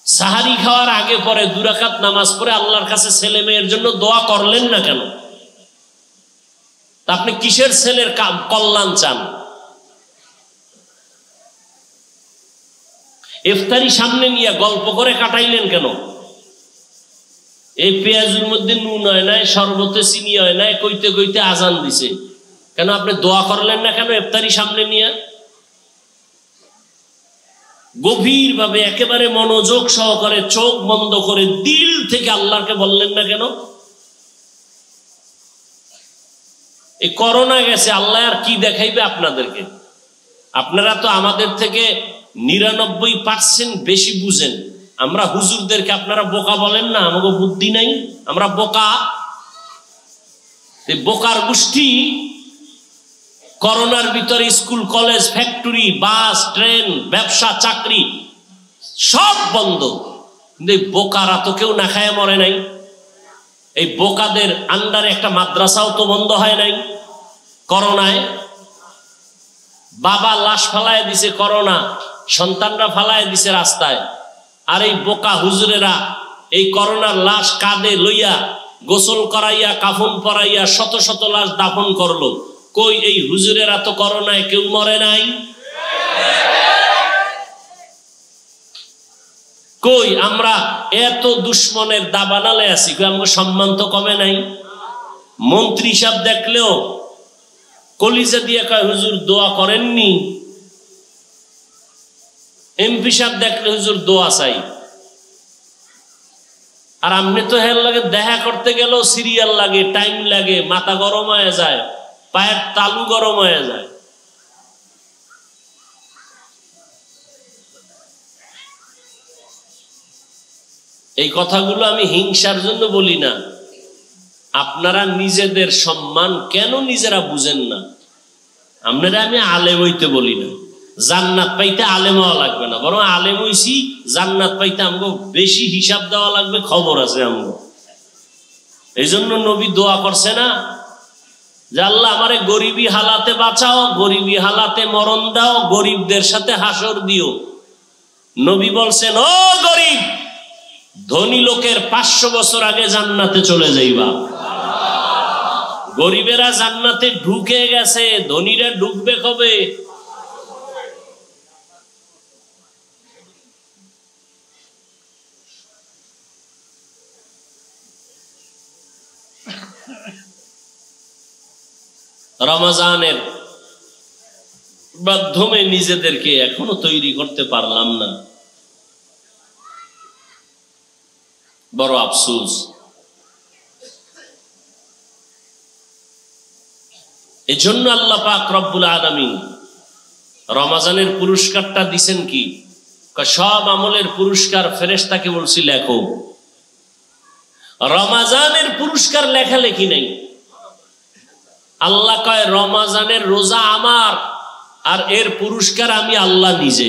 সাহারি খাওয়ার আগে পরে 2 রাকাত নামাজ পড়ে আল্লাহর কাছে ছেলে মেয়ের জন্য দোয়া করলেন না কেন? আপনি কিসের ছেলের কল্যাণ চান? ইফতারি সামনে নিয়ে গল্প করে কাটাইলেন কেন? এই পেঁয়াজের মধ্যে নুন হয় নাই, শরবতে চিনি হয় নাই, কইতে কইতে আজান দিছে কেন? আপনি দোয়া করলেন না কেন ইফতারি সামনে নিয়ে? গভীর ভাবে একেবারে মনোযোগ সহকারে চোখ বন্ধ করে দিল থেকে আল্লাহকে বললেন না কেন? এই করোনা গেছে, আল্লাহ আর কি দেখাইবে আপনাদেরকে? আপনারা তো আমাদের থেকে 99% বেশি বুঝেন। আমরা হুজুরদেরকে আপনারা বোকা বলেন না, আমাকে বুদ্ধি নাই, আমরা বোকা। বোকার গোষ্ঠী করোনার ভিতরে school college factory bus train ব্যবসা চাকরি সব বন্ধ, কিন্তু এই বোকারা তো কেউ না খায় মরে নাই। এই বোকাদের আন্ডারে একটা মাদ্রাসাও তো বন্ধ হয় নাই করোনায়। বাবা লাশ ফালায় দিছে করোনা, সন্তানরা ফালায় দিছে রাস্তায়, আর এই বোকা হুজুরেরা এই করোনার লাশ কাঁধে লইয়া গোসল করাইয়া কাফন পরাইয়া শত শত লাশ দাফন করলো। কই এই হুজুরেরা তো করোনায় কেউ মরে নাই। কই আমরা এত দুশ্মনের দাবানালে আছি, কই আমাকে সম্মান তো কমে নাই। মন্ত্রী সাহেব দেখলেও কলিজা দিয়ে কয় হুজুর দোয়া করেননি। এমপি সাহেব দেখলে হুজুর দোয়া চাই। আর আপনি তো হের লাগে দেখা করতে গেলেও সিরিয়াল লাগে, টাইম লাগে, মাথা গরম হয়ে যায়, পায়ের তালু গরম হয়ে যায়। এই কথাগুলো আমি হিংসার জন্য বলি না। আপনারা নিজেদের সম্মান কেন নিজেরা বুঝেন না? আপনারা আমি আলেম হইতে বলি না, জান্নাত পাইতে আলেম হওয়া লাগবে না, বরং আলেম হইছি জান্নাত পাইতে আমগো বেশি হিসাব দেওয়া লাগবে, খবর আছে আমগো। এই জন্য নবী দোয়া করছে না যে আল্লাহ আমারে গরিবী হালাতে বাঁচাও, গরিবী হালাতে মরণ দাও, গরিবদের সাথে হাসর দিও। নবী বলছেন ও গরিব, ধনী লোকের 500 বছর আগে জান্নাতে চলে যাইবা। গরিবেরা জান্নাতে ঢুকে গেছে, ধনীরা ঢুকবে কবে? রমজানের মাধ্যমে নিজেদেরকে এখনো তৈরি করতে পারলাম না, বড় আফসোস। এজন্য আল্লাহ পাক রব্বুল আলামিন রমজানের পুরস্কারটা দিছেন কি? সব আমলের পুরস্কার ফেরেশতাকে বলছি লেখো। রমজানের পুরস্কার লেখালেখি নাই। আল্লাহ কয় রমজানের রোজা আমার, আর এর পুরস্কার আমি আল্লাহ নিজে।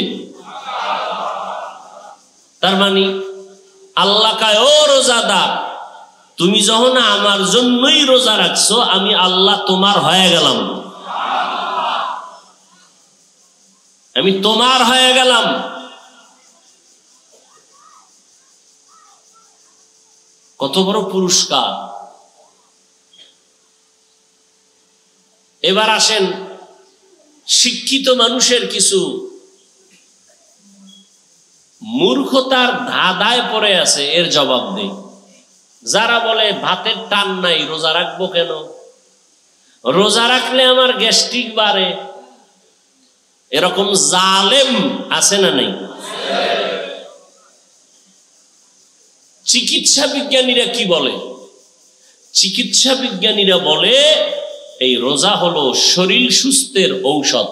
তার মানে আল্লাহ কয় ও রোজাদার, তুমি যখন আমার জন্যই রোজা রাখছো, আমি আল্লাহ তোমার হয়ে গেলাম, আমি তোমার হয়ে গেলাম। কত বড় পুরস্কার! এবার আসেন শিক্ষিত মানুষের কিছু মূর্খতার ধাঁধায় পড়ে আছে, এর জবাব নেই। যারা বলে ভাতের টান নাই, রোজা রাখবো কেন? রোজা রাখলে আমার গ্যাস্ট্রিক বাড়ে। এরকম জালেম আছে না নাই? চিকিৎসা বিজ্ঞানীরা কি বলে? চিকিৎসা বিজ্ঞানীরা বলে এই রোজা হলো শরীর সুস্থের ঔষধ।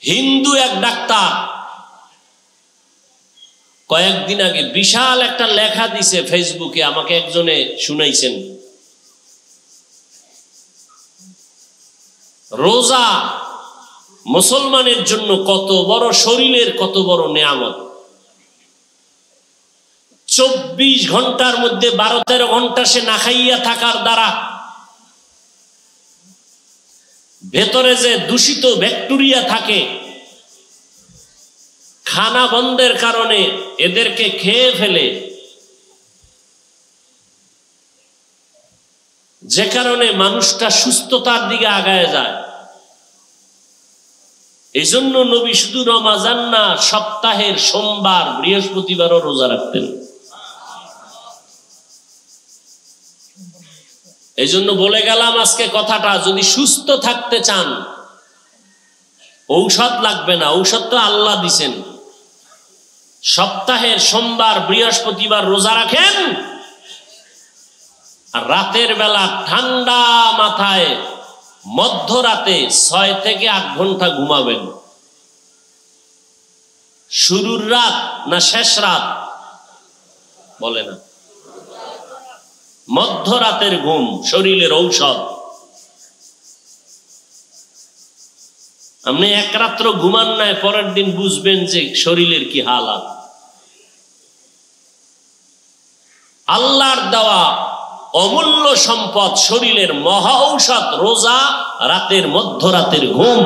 হিন্দু এক ডাক্তার কয়েকদিন আগে বিশাল একটা লেখা দিছে ফেসবুকে, আমাকে একজনে শুনাইছেন। রোজা মুসলমানের জন্য কত বড়, শরীরের কত বড় নেয়ামত। 24 ঘন্টার মধ্যে 12-13 ঘন্টা সে না খাইয়া থাকার দ্বারা ভেতরে যে দূষিত ব্যাকটেরিয়া থাকে, খানা বন্ধের কারণে এদেরকে খেয়ে ফেলে, যে কারণে মানুষটা সুস্থতার দিকে আগায় যায়। এই জন্য নবী শুধু রমজান না, সপ্তাহের সোমবার বৃহস্পতিবারও রোজা রাখতেন। এই জন্য বলে গেলাম আজকে কথাটা, যদি সুস্থ থাকতে চান ঔষধ লাগবে না, ঔষধ তো আল্লাহ দিছেন। সপ্তাহের সোমবার বৃহস্পতিবার রোজা রাখেন, আর রাতের বেলা ঠান্ডা মাথায় মধ্যরাতে 6 থেকে 8 ঘন্টা ঘুমাবেন। শুরুর রাত না শেষ রাত? বলে না, মধ্যরাতের ঘুম শরীরের ঔষধ। আপনি এক রাত্র ঘুমান নাই, পরের দিন বুঝবেন যে শরীরের কি হালাত। আল্লাহর দেওয়া অমূল্য সম্পদ, শরীরের মহা ঔষধ রোজা, রাতের মধ্যরাতের ঘুম।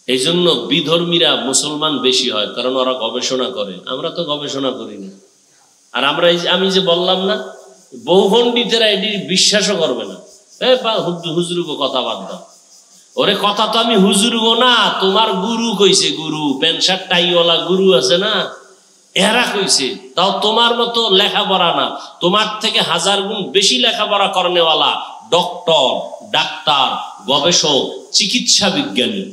এই জন্য বিধর্মীরা মুসলমান বেশি হয়, কারণ ওরা গবেষণা করে, আমরা তো গবেষণা করি না। আর আমরা আমি যে বললাম না, বহু পণ্ডিতেরা এটি বিশ্বাসও করবে না। হুজুরগো কথা বাদ দাও, ওরে কথা তো আমি হুজুরগো না, তোমার গুরু কইছে, গুরু প্যান্ট শার্ট টাইওয়ালা গুরু আছে না, এরা কইছে। তাও তোমার মতো লেখাপড়া না, তোমার থেকে 1000 গুণ বেশি লেখাপড়া করেনেওয়ালা ডক্টর, ডাক্তার, গবেষক, চিকিৎসা বিজ্ঞানী।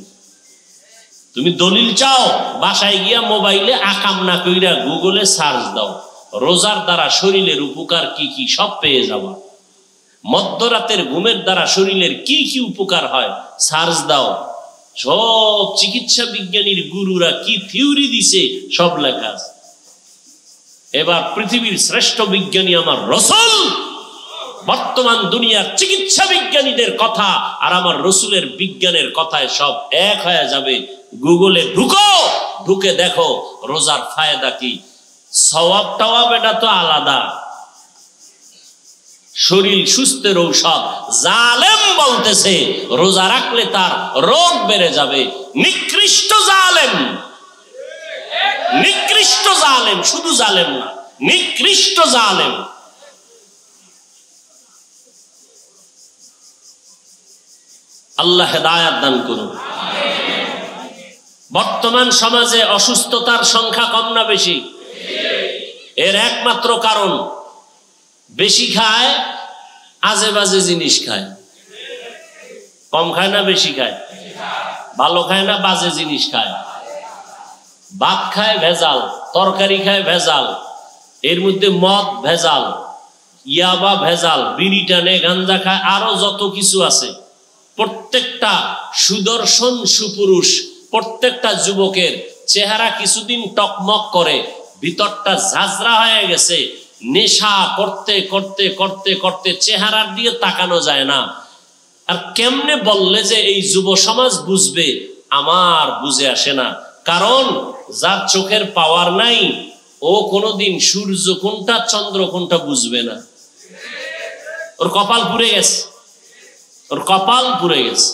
তুমি দলিল চাও, বাসায় গিয়া মোবাইলে আকাম না কইরা গুগলে সার্চ দাও, রোজার দ্বারা শরীরের উপকার কি কি সব পেয়ে যাবা। মধ্যরাতের ঘুমের দ্বারা শরীরের কি কি উপকার হয় সার্চ দাও, সব চিকিৎসা বিজ্ঞানীর গুরুরা কি থিওরি দিছে সব লেখা আছে। এবার পৃথিবীর শ্রেষ্ঠ বিজ্ঞানী আমার রাসূল, বর্তমান দুনিয়ার চিকিৎসা বিজ্ঞানীদের কথা আর আমার রাসূলের বিজ্ঞানের কথায় সব এক হয়ে যাবে। গুগলে ঢুকো, ঢুকে দেখো রোজার ফায়দা কি। সওয়াব টওয়াব এটা তো আলাদা, শরীর সুস্থের ঔষধ। জালেম বলতেছে রোজা রাখলে তার রোগ বেড়ে যাবে। নিকৃষ্ট জালেম, নিকৃষ্ট জালেম, শুধু জালেম না, নিকৃষ্ট জালেম। আল্লাহ হেদায়াত দান করুন। বর্তমান সমাজে অসুস্থতার সংখ্যা কম না বেশি? এর একমাত্র কারণ বেশি খায়, আজে বাজে জিনিস খায়। কম খায় না বেশি খায়? ভালো খায় না বাজে জিনিস খায়? ভাত খায় ভেজাল, তরকারি খায় ভেজাল, এর মধ্যে মদ ভেজাল, ইয়াবা ভেজাল, বিড়ি টানে, গাঞ্জা খায়, আরো যত কিছু আছে। প্রত্যেকটা সুদর্শন সুপুরুষ, প্রত্যেকটা যুবকের চেহারা কিছুদিন টকমক করে, ভিতরটা ঝাঁঝরা হয়ে গেছে। নেশা করতে করতে করতে করতে চেহারার দিয়ে তাকানো যায় না। আর কেমনে বললে যে এই যুব সমাজ বুঝবে, আমার বুঝে আসে না। কারণ যার চোখের পাওয়ার নাই, ও কোনোদিন সূর্য কোনটা চন্দ্র কোনটা বুঝবে না। ওর কপাল পুড়ে গেছে, ওর কপাল পুড়ে গেছে।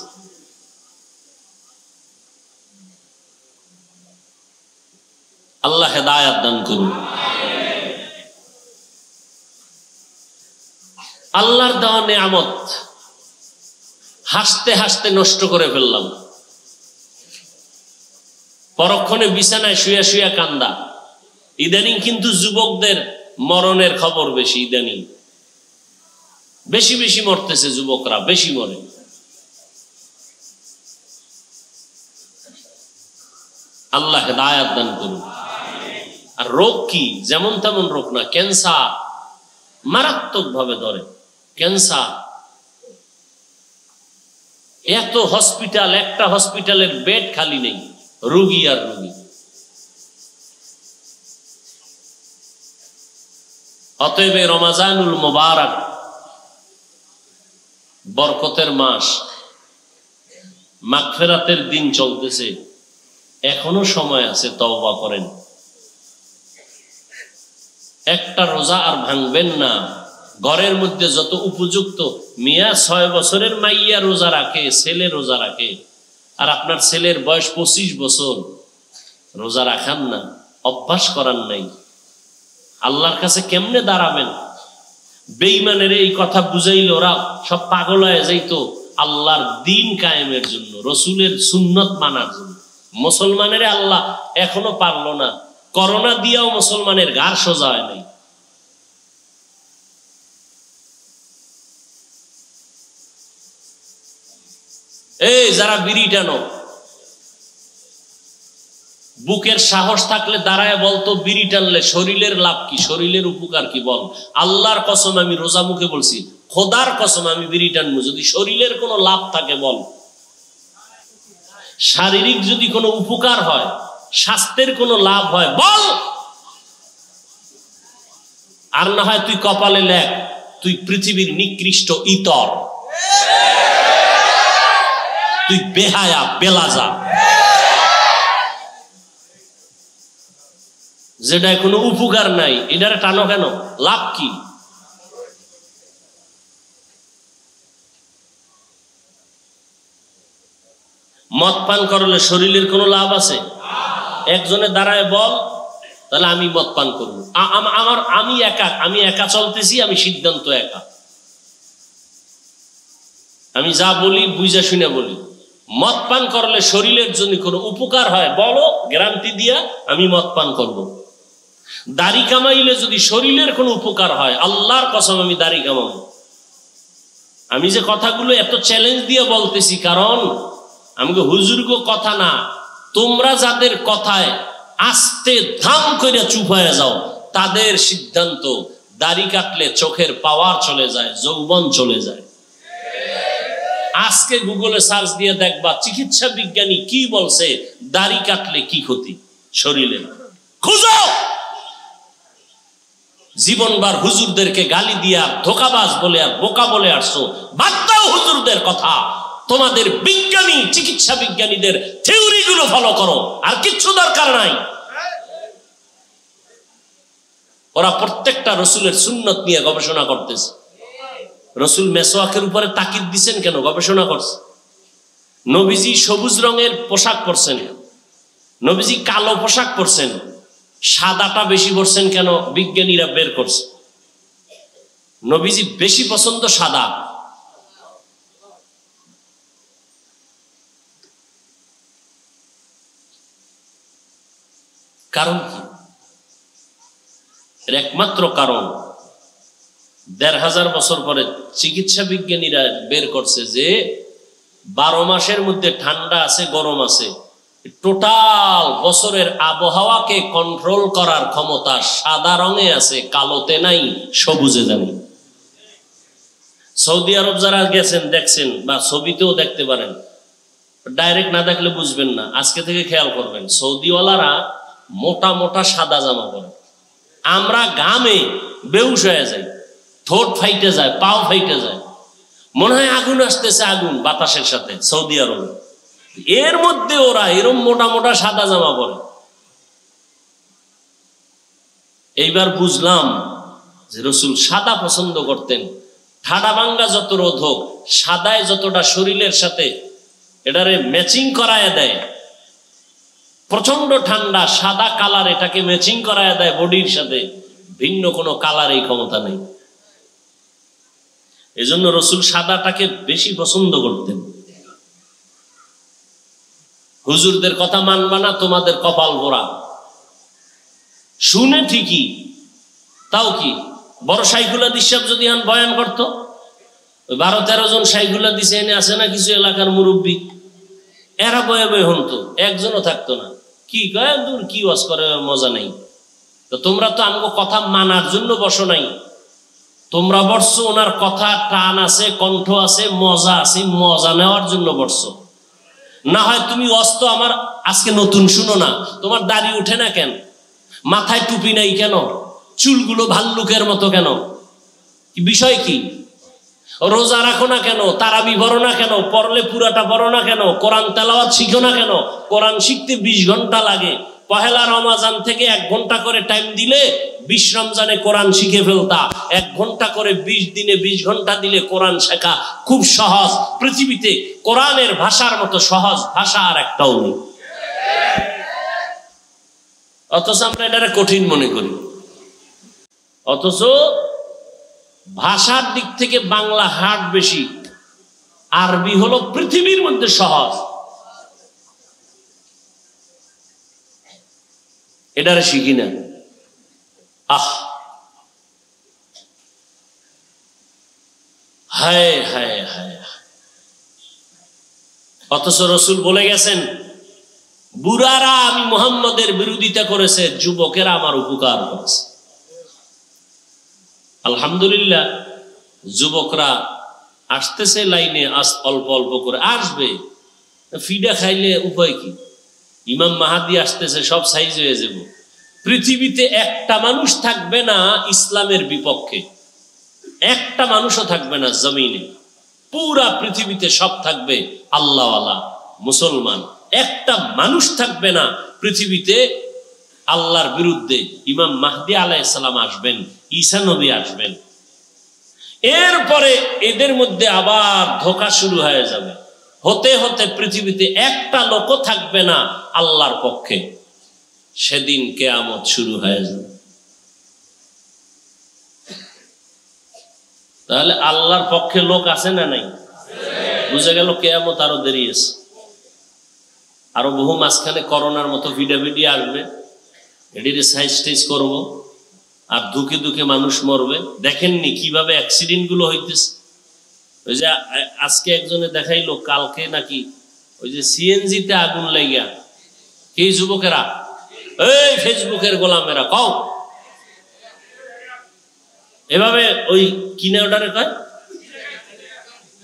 আল্লাহ হেদায়াত দান করুন। আল্লাহর দেওয়া নেয়ামত হাসতে হাসতে নষ্ট করে ফেললাম। পরক্ষণে বিছানায় শুয়ে শুয়ে কান্দা। ইদানিং কিন্তু যুবকদের মরণের খবর বেশি। ইদানিং বেশি বেশি মরতেছে যুবকরা, বেশি মরে। আল্লাহ হেদায়াত দান করুন। আর রোগ কি? যেমন তেমন রোগ না, ক্যান্সার মারাত্মক ভাবে ধরে। ক্যান্সার, এত হসপিটাল, একটা হসপিটালের বেড খালি নেই, রোগী আর রোগী। অতএব রমাজানুল মুবারক, বরকতের মাস, মাগফিরাতের দিন চলতেছে, এখনো সময় আছে, তওবা করেন। একটা রোজা আর ভাঙবেন না। ঘরের মধ্যে যত উপযুক্ত মিয়া 6 বছরের মাইয়া রোজা রাখে, ছেলে রোজা রাখে, আর আপনার ছেলের বয়স 25 বছর, রোজা রাখান না, অভ্যাস করান নাই। আল্লাহর কাছে কেমনে দাঁড়াবেন? বেঈমানের এই কথা বুঝাইলে ওরা সব পাগল হয়ে যাইতো আল্লাহর দিন কায়েমের জন্য, রসুলের সুন্নত মানার জন্য। মুসলমানের আল্লাহ এখনো পারলো না। করোনা দিয়াও মুসলমানের ঘাড় সোজা হয় নাই। এই যারা বিড়ি টানো, বুকের সাহস থাকলে দাঁড়ায় বলতো, বিড়ি টানলে শরীরের লাভ কি, শরীরের উপকার কি বল। আল্লাহর কসম আমি রোজা মুখে বলছি, খোদার কসম আমি বিড়ি টানবো যদি শরীরের কোনো লাভ থাকে বল। শারীরিক যদি কোনো উপকার হয়, স্বাস্থ্যের কোনো লাভ হয় বল। আর না হয় তুই কপালে লেখ, তুই পৃথিবীর নিকৃষ্ট ইতর, তুই বেহায়া বেলাজা। যেটা কোনো উপকার নাই, এটারে টানো কেন? লাভ কি? মদ পান করলে শরীরের কোনো লাভ আছে? একজনে দাঁড়ায় বল, তাহলে আমি মদ পান করবো। আমি একা চলতেছি, আমি সিদ্ধান্ত একা, আমি যা বলি বুঝা শুনে বলি। মদ পান করলে শরীরের জন্য কোনো উপকার হয় বলো, গ্যারান্টি দিয়া আমি মদ পান করব। দাড়ি কামাইলে যদি শরীরের কোনো উপকার হয়, আল্লাহর কসম আমি দাড়ি কামাবো। আমি যে কথাগুলো এত চ্যালেঞ্জ দিয়ে বলতেছি, কারণ আমাকে হুজুরগো কথা না, তোমরা যাদের কথায় আস্তে ধাম করে চুপ হয়ে যাও, তাদের সিদ্ধান্ত দাড়ি কাটলে চোখের পাওয়ার চলে যায়, যৌবন চলে যায়। আজকে গুগলে সার্চ দিয়ে দেখবা চিকিৎসা বিজ্ঞানী কি বলছে, দাড়ি কাটলে কি ক্ষতি শরীরে, খুঁজো। জীবনবার হুজুরদেরকে গালি দিয়া ধোকাবাজ বলে আর বোকা বলে আসছো, বাদ দাও হুজুরদের কথা। তোমাদের বিজ্ঞানী, চিকিৎসা বিজ্ঞানীদের থিওরি গুলো ফলো করো, আর কিচ্ছু দরকার নাই। ওরা প্রত্যেকটা রসুলের সুন্নত নিয়ে গবেষণা করতেছে। রসুল মেসওয়াকের উপরে তাকিদ দিছেন কেন? গবেষণা করছে। নবীজি সবুজ রঙের পোশাক পরছেন, নবীজি কালো পোশাক পরছেন, সাদাটা বেশি পরছেন কেন? বিজ্ঞানীরা বের করছে নবীজি বেশি পছন্দ সাদা। কারণ কি? এর একমাত্র কারণ ১৫০০ বছর পরে চিকিৎসা বিজ্ঞানীরা বের করছে যে ১২ মাসের মধ্যে ঠান্ডা আছে, গরম আছে, টোটাল বছরের আবহাওয়াকে কন্ট্রোল করার ক্ষমতা সাদা রঙে আছে, কালোতে নাই, সবুজে জানি। সৌদি আরব যারা গেছেন দেখছেন, বা ছবিতেও দেখতে পারেন, ডাইরেক্ট না দেখলে বুঝবেন না, আজকে থেকে খেয়াল করবেন। সৌদিওয়ালারা মোটা মোটা সাদা জামা পরে, আমরা ঘামে বেহুশ হয়ে যাই, ঠোঁট ফাইটে যায়, পাও ফাইটে যায়, মনে হয় আগুন আসতেছে, আগুন বাতাসের সাথে। সৌদি আরবে এর মধ্যে ওরা এরকম মোটা মোটা সাদা জামা পরে। এইবার বুঝলাম যে রসুল সাদা পছন্দ করতেন। ঠাডা ভাঙ্গা যত রোধ হোক, সাদায় যতটা শরীরের সাথে এটারে ম্যাচিং করায় দেয়। প্রচন্ড ঠান্ডা, সাদা কালার এটাকে ম্যাচিং করায় দেয় বডির সাথে, ভিন্ন কোনো কালার এই ক্ষমতা নেই। এজন্য রসুল সাদাটাকে বেশি পছন্দ করতেন। হুজুরদের কথা মানবা না, তোমাদের কপাল ভরা। শুনে ঠিকই, তাও কি বড় শাইখুল হাদিস সাহেব যদি বয়ান করতো, ১২-১৩ জন শাইখুল হাদিস এনে আছে না কিছু এলাকার মুরব্বী, এরা বয়ে বয়ে হতো, একজনও থাকতো না। কি কয়, দূর কি ওয়াজ করে, মজা নেই। তো তোমরা তো আমাকে কথা মানার জন্য বসো নাই, তোমরা বসছো ওনার কথা টান আছে, কণ্ঠ আছে, মজা আছে, মজা নেওয়ার জন্য বসছো। না হয় তুমি অস্ত আমার আজকে নতুন শুনো না, তোমার দাড়ি উঠে না কেন, মাথায় টুপি নাই কেন, চুলগুলো ভাল্লুকের মতো কেন, বিষয় কি? রোজা রাখো না কেন, তারাবি পড়ো না কেন, পড়লে পুরাটা পড়ো না কেন, কোরআন তেলাওয়াত শিখো না কেন? কোরআন শিখতে ২০ ঘন্টা লাগে। পহেলা রমাজান থেকে ১ ঘন্টা করে টাইম দিলে ২০ রমজানে কোরআন শিখে ফেলতা। ১ ঘন্টা করে ২০ দিনে ২০ ঘন্টা দিলে কোরআন শেখা খুব সহজ। পৃথিবীতে কোরআনের ভাষার মতো সহজ ভাষা আর একটাও নেই। অথচ আমরা এটারে কঠিন মনে করি। অথচ ভাষার দিক থেকে বাংলা হার্ড বেশি, আরবি হলো পৃথিবীর মধ্যে সহজ। এটারে শিখি না। হায় হায় হায়। অথচ রসুল বলে গেছেন, বুড়ারা আমি মুহাম্মদের বিরোধিতা করেছে, যুবকেরা আমার উপকার করেছে। আলহামদুলিল্লাহ, যুবকরা আসতেছে লাইনে, অল্প অল্প করে আসবে। ফিডা খাইলে উপায় কি? ইমাম মাহাদি আসতেছে, সব সাইজ হয়ে যাব। পৃথিবীতে একটা মানুষ থাকবে না ইসলামের বিপক্ষে, একটা মানুষও থাকবে না জমিনে। পুরা পৃথিবীতে সব থাকবে আল্লাহওয়ালা মুসলমান। একটা মানুষ থাকবে না পৃথিবীতে আল্লাহর বিরুদ্ধে। ইমাম মাহদি আলাইহিস সালাম আসবেন, ঈসা নবী আসবেন। এরপরে এদের মধ্যে আবার ধোঁকা শুরু হয়ে যাবে। হতে হতে পৃথিবীতে একটা লোকও থাকবে না আল্লাহর পক্ষে। সেদিন কিয়ামত শুরু হয়ে যাবে। তাহলে আল্লাহর পক্ষে লোক আছে না নাই? বুঝে গেল কিয়ামত আরো দেরি আছে। আরো বহু মাঝখানে করোনার মতো ভিডিও আসবে, এটির সাইজ টেজ করবো, আর দুঃখে দুঃখে মানুষ মরবে। দেখেননি কিভাবে অ্যাক্সিডেন্ট গুলো হইতেছে? ওই যে আজকে একজনে দেখাইলো, কালকে নাকি ওই যে সিএনজিতে আগুন লাগিয়া, এই যুবকেরা, এই ফেসবুকের গোলামেরা, কও এভাবে ওই কিনে ওটারে কয়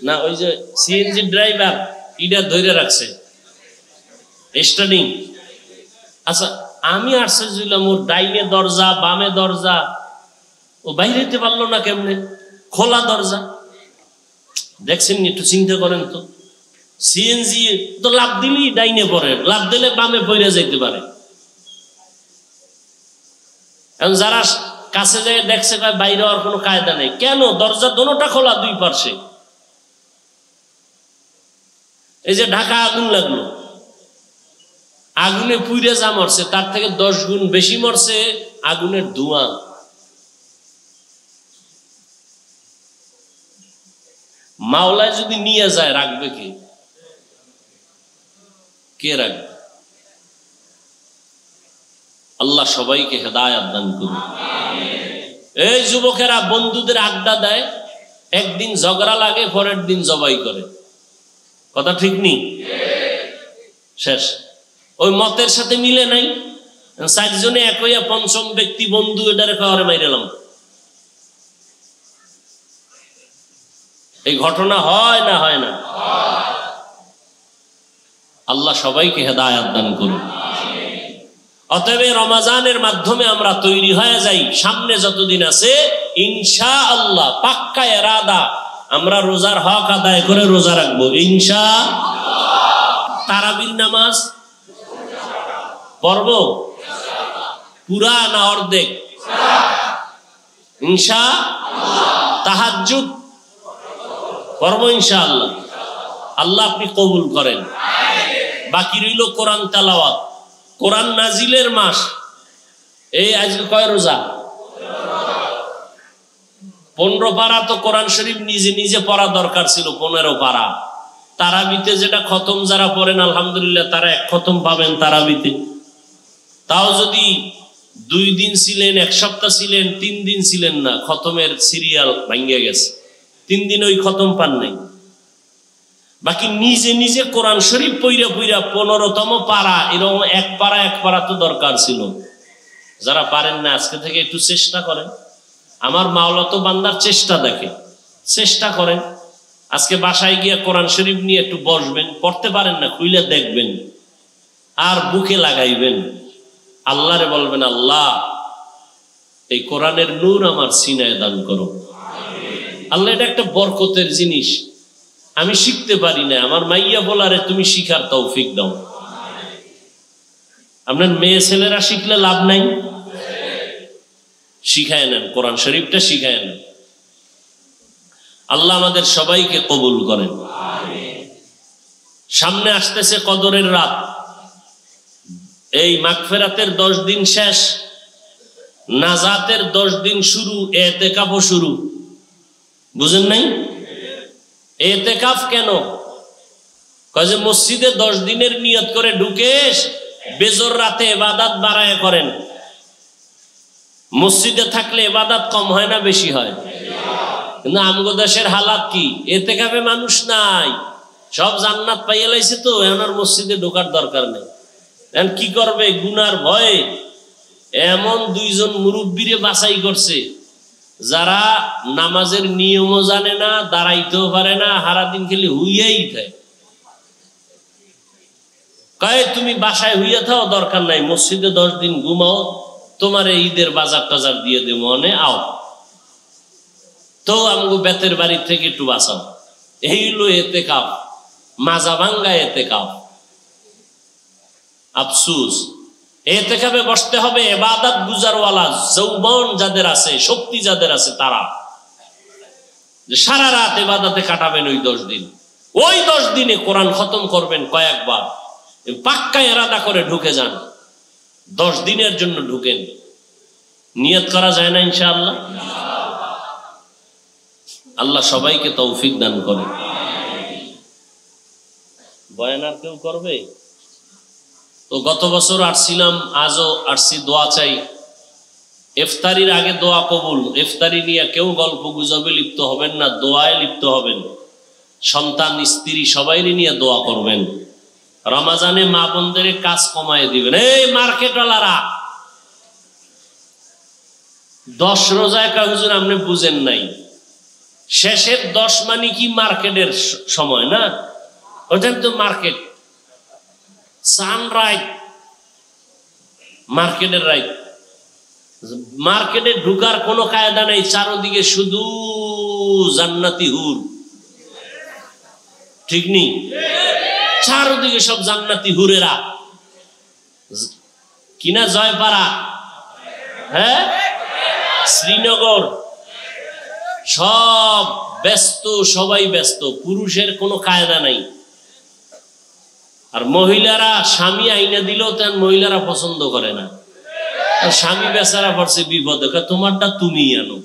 না, ওই যে সিএনজি ড্রাইভার ইডা ধরে রাখছে স্টার্টিং। আচ্ছা, আমি আশ্চর্য হইলাম, ওর ডাইনে দরজা বামে দরজা, ও বাইরে যেতে পারলো না কেমনে? খোলা দরজা। দেখছেন, একটু চিন্তা করেন তো। সিএনজি তো লাভ দিলেই ডাইনে পড়ে, লাভ দিলে বামে পড়ে যেতে পারে। এখন যারা কাছে যায় দেখছে বাইরে আর কোনো কায়দা নেই। কেন? দরজা দোনোটা খোলা দুই পাশে। এই যে ঢাকা আগুন লাগলো, আগুনে পুড়ে যা মরছে তার থেকে 10 গুণ বেশি মরছে আগুনের ধোঁয়া। মাওলায় যদি নিয়ে যায় রাখবে কে রাখবে? আল্লাহ সবাইকে হেদায়েত দান করুন। এই যুবকেরা বন্ধুদের আড্ডা দেয়, একদিন ঝগড়া লাগে, পরের দিন জবাই করে। কথা ঠিক নেই? শেষ। ওই মতের সাথে মিলে নাই, 4 জনে এক হইয়া 5ম ব্যক্তি বন্ধু এটারে খাওয়ারে মাইরালাম। এই ঘটনা হয় না? হয় না? আল্লাহ সবাইকে হেদায়েত দান করুন। অতএব রমজানের মাধ্যমে আমরা তৈরি হয়ে যাই, সামনে যতদিন আছে ইনশাআল্লাহ পাক্কা ইরাদা আমরা রোজার হক আদায় করে রোজা রাখবো ইনশাআল্লাহ। তারাবির নামাজ পড়ব পুরা না অর্ধেক? ইনশাআল্লাহ। তাহাজ্জুদ পড়ব ইনশাআল্লাহ। আল্লাহ আপনি কবুল করেন। বাকি রইল কোরআন তেলাওয়াত। কোরআন নাজিলের মাস। এই আজকে কয় রোজা? 15 পারা তো কোরআন শরীফ নিজে নিজে পড়া দরকার ছিল, 15 পারা। তারাবিতে যেটা খতম যারা পড়েন আলহামদুলিল্লাহ তারা 1 খতম পাবেন তারাবিতে। তাও যদি 2 দিন ছিলেন, 1 সপ্তাহ ছিলেন, 3 দিন ছিলেন না, খতমের সিরিয়াল ভাঙ্গে গেছে, 3 দিন ওই খতম পান নাই। বাকি নিজে নিজে কোরআন শরীফ পইরা 15তম পারা, এরকম 1 পারা তো দরকার ছিল। যারা পারেন না আজকে থেকে একটু চেষ্টা করেন। আমার মাওলা তো বান্দার চেষ্টা দেখে, চেষ্টা করেন। আজকে বাসায় গিয়ে কোরআন শরীফ নিয়ে একটু বসবেন, পড়তে পারেন না খুইলে দেখবেন, আর বুকে লাগাইবেন, আল্লাহরে বলবেন আল্লাহ এই কোরআনের নূর আমার সিনায় দান করো। আল্লাহ এটা একটা বরকতের জিনিস, আমি শিখতে পারি না, আমার মাইয়া বলারে তুমি শিখার তৌফিক দাও। আপনার মেয়ে ছেলেরা শিখলে লাভ নাই, শিখায় নেন, কোরআন শরীফটা শিখায় নেন। আল্লাহ আমাদের সবাইকে কবুল করেন। সামনে আসতেছে কদরের রাত, এই মাগফিরাতের 10 দিন শেষ, নাজাতের 10 দিন শুরু, ইতিকাফও শুরু। বুঝেন নাই? ইতিকাফ কেন? কয় মসজিদে 10 দিনের নিয়ত করে ঢুকে বেজর রাতে ইবাদত বাড়ায় করেন। মসজিদে থাকলে ইবাদত কম হয় না বেশি হয়? কিন্তু আমগো দেশের হালাত কি? ইতিকাফে মানুষ নাই, সব জান্নাত পাইয়া লাইছে, তো এখন আর মসজিদে ঢোকার দরকার নেই। এখন কি করবে? গুনার ভয়ে এমন 2 জন মুরব্বীরে বাছাই করছে যারা নামাজের নিয়মও জানে না, দাঁড়াইতেও পারে না, সারাদিন খেলে হুইয়াই থাকে। কয় তুমি বাসায় হুইয়া থাও, দরকার নাই, মসজিদে 10 দিন ঘুমাও, তোমার ঈদের বাজার টাজার দিয়ে দেবো, অনে আও, তো আমগো বেতের বাড়ি থেকে একটু বাঁচাও। এই হলো ইতিকাফ, মাজা ভাঙ্গা ইতিকাফ। আফসুস, ইতিকাফে বসতে হবে ইবাদত গুজারওয়ালা যৌবন যাদের আছে, শক্তি যাদের আছে, তারা সারা রাত ইবাদতে কাটাবেন ওই 10 দিন। ওই 10 দিনে কোরআন খতম করবেন কয়েকবার, পাক্কা ইরাদা করে ঢুকে যান। 10 দিনের জন্য ঢুকেন, নিয়ত করা যায় না ইনশাআল্লাহ? আল্লাহ সবাইকে তৌফিক দান করে। বয়ান আর কেউ করবে? তো গত বছর আসছিলাম, আজও আসছি, দোয়া চাই। ইফতারির আগে দোয়া কবুল। ইফতারি নিয়ে কেউ গল্প গুজবে লিপ্ত হবেন না, দোয়ায় লিপ্ত হবেন। সন্তান স্ত্রী সবাই নিয়ে দোয়া করবেন। রমাজানে মা বোনদের কাজ কমায় দিবেন। এই মার্কেটওয়ালারা 10 রোজায় হুজুর আপনি বুঝেন নাই, শেষের 10 মানে কি মার্কেটের সময় না? ওটা তো মার্কেট, সানরাইজ মার্কেটের রাইট। মার্কেটে ঢুকার কোনো কায়দা নাই, চারদিকে শুধু জান্নাতি হুর, ঠিক নেই? চারদিকে সব জান্নাতি হুরেরা কিনা জয়পাড়া, হ্যাঁ শ্রীনগর সব ব্যস্ত, সবাই ব্যস্ত, পুরুষের কোনো কায়দা নাই। আর মহিলারা স্বামী আইনা দিলেও তেন মহিলারা পছন্দ করে না। আর স্বামী বেচারা পড়ছে বিপদে, তোমারটা তুমি আনো।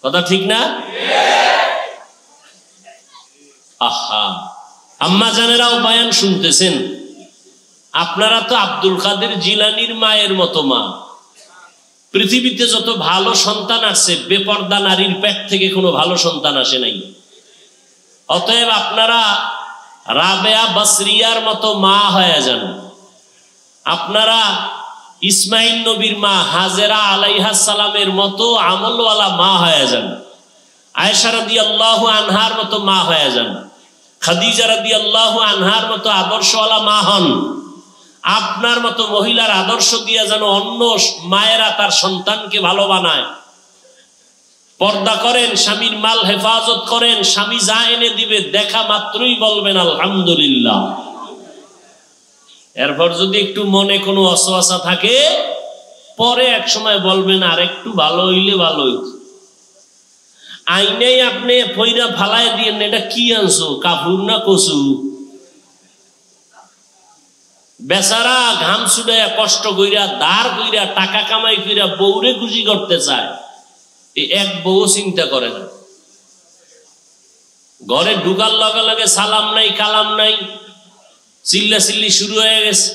কথা ঠিক না? আহা, আম্মা জানেরাও বয়ান শুনতেছেন। আপনারা তো আব্দুল কাদের জিলানির মায়ের মতো মা। পৃথিবীতে যত ভালো সন্তান আসছে, বেপর্দা নারীর পেট থেকে কোনো ভালো সন্তান আসে নাই। অতএব আপনারা রাবেয়া বসরিয়ার মতো মা হয়ে যান। আপনারা ইসমাইল নবীর মা হাজেরা আলাইহিস সালামের মতো আমলওয়ালা মা হয়ে যান। আয়েশা রাদিয়াল্লাহু আনহার মতো মা হয়ে যান। খাদিজা রাদিয়াল্লাহু আনহার মতো আদর্শওয়ালা মা হন। আপনার মতো মহিলার আদর্শ দিয়ে যেন অন্য মায়েরা তার সন্তানকে ভালো বানায়। পর্দা করেন, স্বামীর মাল হেফাজত করেন, স্বামী যা এনে দিবে দেখা মাত্রই বলবেন আলহামদুলিল্লাহ। এরপর যদি একটু মনে কোনো অসুবিধা থাকে, পরে এক সময় বলবেন আর একটু ভালো হইলে ভালো হইত। আইনেই আপনি পয়রা ফালাই দিয়েন, এটা কি আনছো, কাপড় না কচু? বেচারা ঘাম ছুড়াইয়া কষ্ট কইরা দাঁড় কইরা টাকা কামাই কইরা বউরে খুশি করতে চায়, এই এক বউ চিন্তা করে না। ঘরে ঢুকার লগে লগে সালাম নাই কালাম নাই, চিল্লা চিল্লি শুরু হয়ে গেছে।